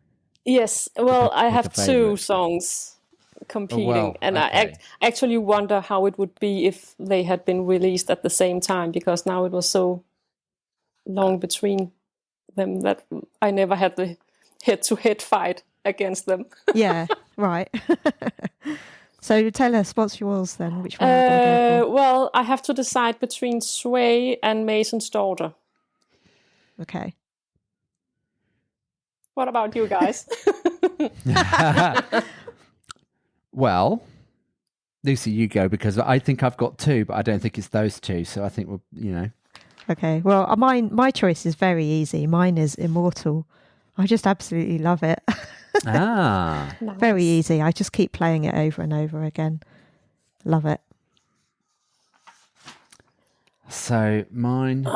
Yes. Well, I have two songs competing, I actually wonder how it would be if they had been released at the same time, because now it was so long between them that I never had the head-to-head fight against them. Yeah, right. So tell us, what's yours then? Which one are you going to go for? Well, I have to decide between Sway and Mason's Daughter. Okay. What about you guys? Well, Lucy, you go, because I think I've got two, but I don't think it's those two. So I think we'll, Okay. Well, my choice is very easy. Mine is Immortal. I just absolutely love it. Nice. Very easy. I just keep playing it over and over again. Love it. So mine.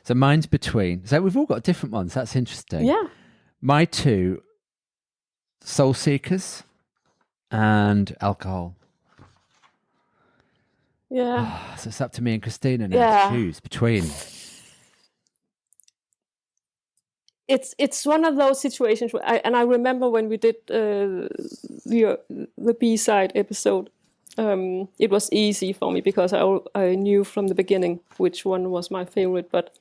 So mine's between. So we've all got different ones. That's interesting. Yeah. My two, Soul Seekers and Alcohol. Yeah. So it's up to me and Christina now to choose between. It's one of those situations where I remember when we did the B-side episode, it was easy for me because I knew from the beginning which one was my favorite. But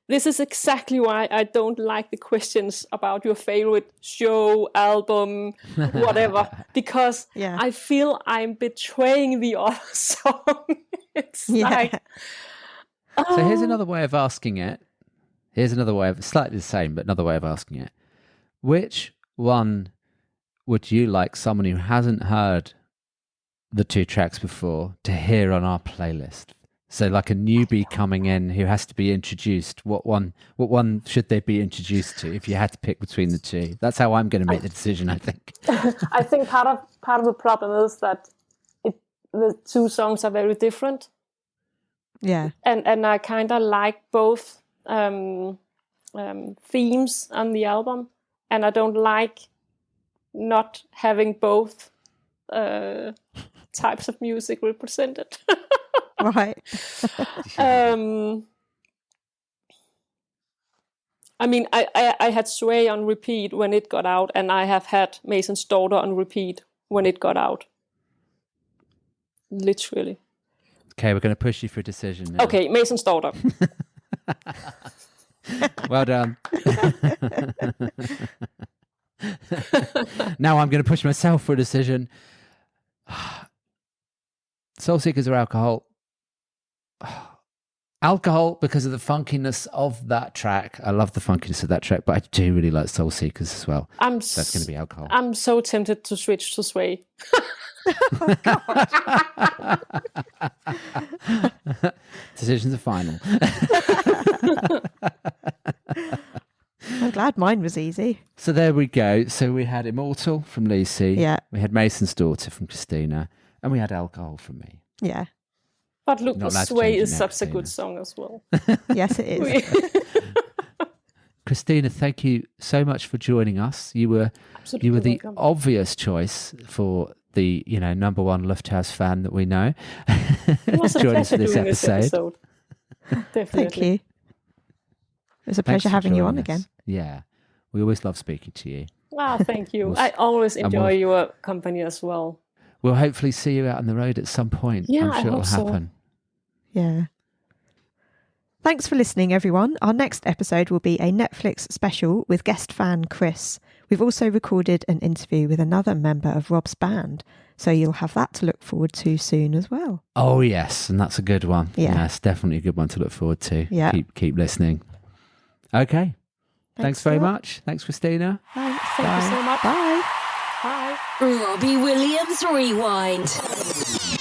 this is exactly why I don't like the questions about your favorite show, album, whatever, because I feel I'm betraying the other song. It's like... So here's another way of asking it. Here's another way of, slightly the same, but another way of asking it. Which one would you like someone who hasn't heard the two tracks before to hear on our playlist? So like a newbie coming in who has to be introduced, what one should they be introduced to if you had to pick between the two? That's how I'm going to make the decision, I think. I think part of the problem is that the two songs are very different. Yeah. And I kind of like both themes on the album, and I don't like not having both types of music represented. Right. I mean, I had Sway on repeat when it got out, and I have had Mason's Daughter on repeat when it got out. Literally. Okay, we're going to push you for a decision now. Okay, Mason's Daughter. Well done. Now I'm going to push myself for a decision. Soul Seekers or alcohol? Alcohol, because of the funkiness of that track. I love the funkiness of that track, but I do really like Soul Seekers as well. That's going to be alcohol. I'm so tempted to switch to Sway. Oh, God. Decisions are final. I'm glad mine was easy. So there we go. So we had Immortal from Lucy. Yeah. We had Mason's Daughter from Christina. And we had Alcohol from me. Yeah. But look, Not allowed to Sway change it is now, such a Christina. good song as well. Yes, it is. Christina, thank you so much for joining us. You were Absolutely the welcome. obvious choice for the number one Lufthaus fan that we know. It was a Join us pleasure for this doing this episode. Definitely. Thank you. It was a Thanks pleasure for having you joining on again. us. Yeah, we always love speaking to you. Thank you. We'll I always and enjoy we'll- your company as well. We'll hopefully see you out on the road at some point. Yeah, I'm I sure it'll hope so. happen. Yeah. Thanks for listening, everyone. Our next episode will be a Netflix special with guest fan Chris. We've also recorded an interview with another member of Rob's band, so you'll have that to look forward to soon as well. Oh yes, and that's a good one. Yeah. it's definitely a good one to look forward to. Yeah. Keep listening. Okay. Thanks very a lot. much. Thanks, Christina. Thanks. Thank you so much. Bye. Bye. Robbie Williams Rewind.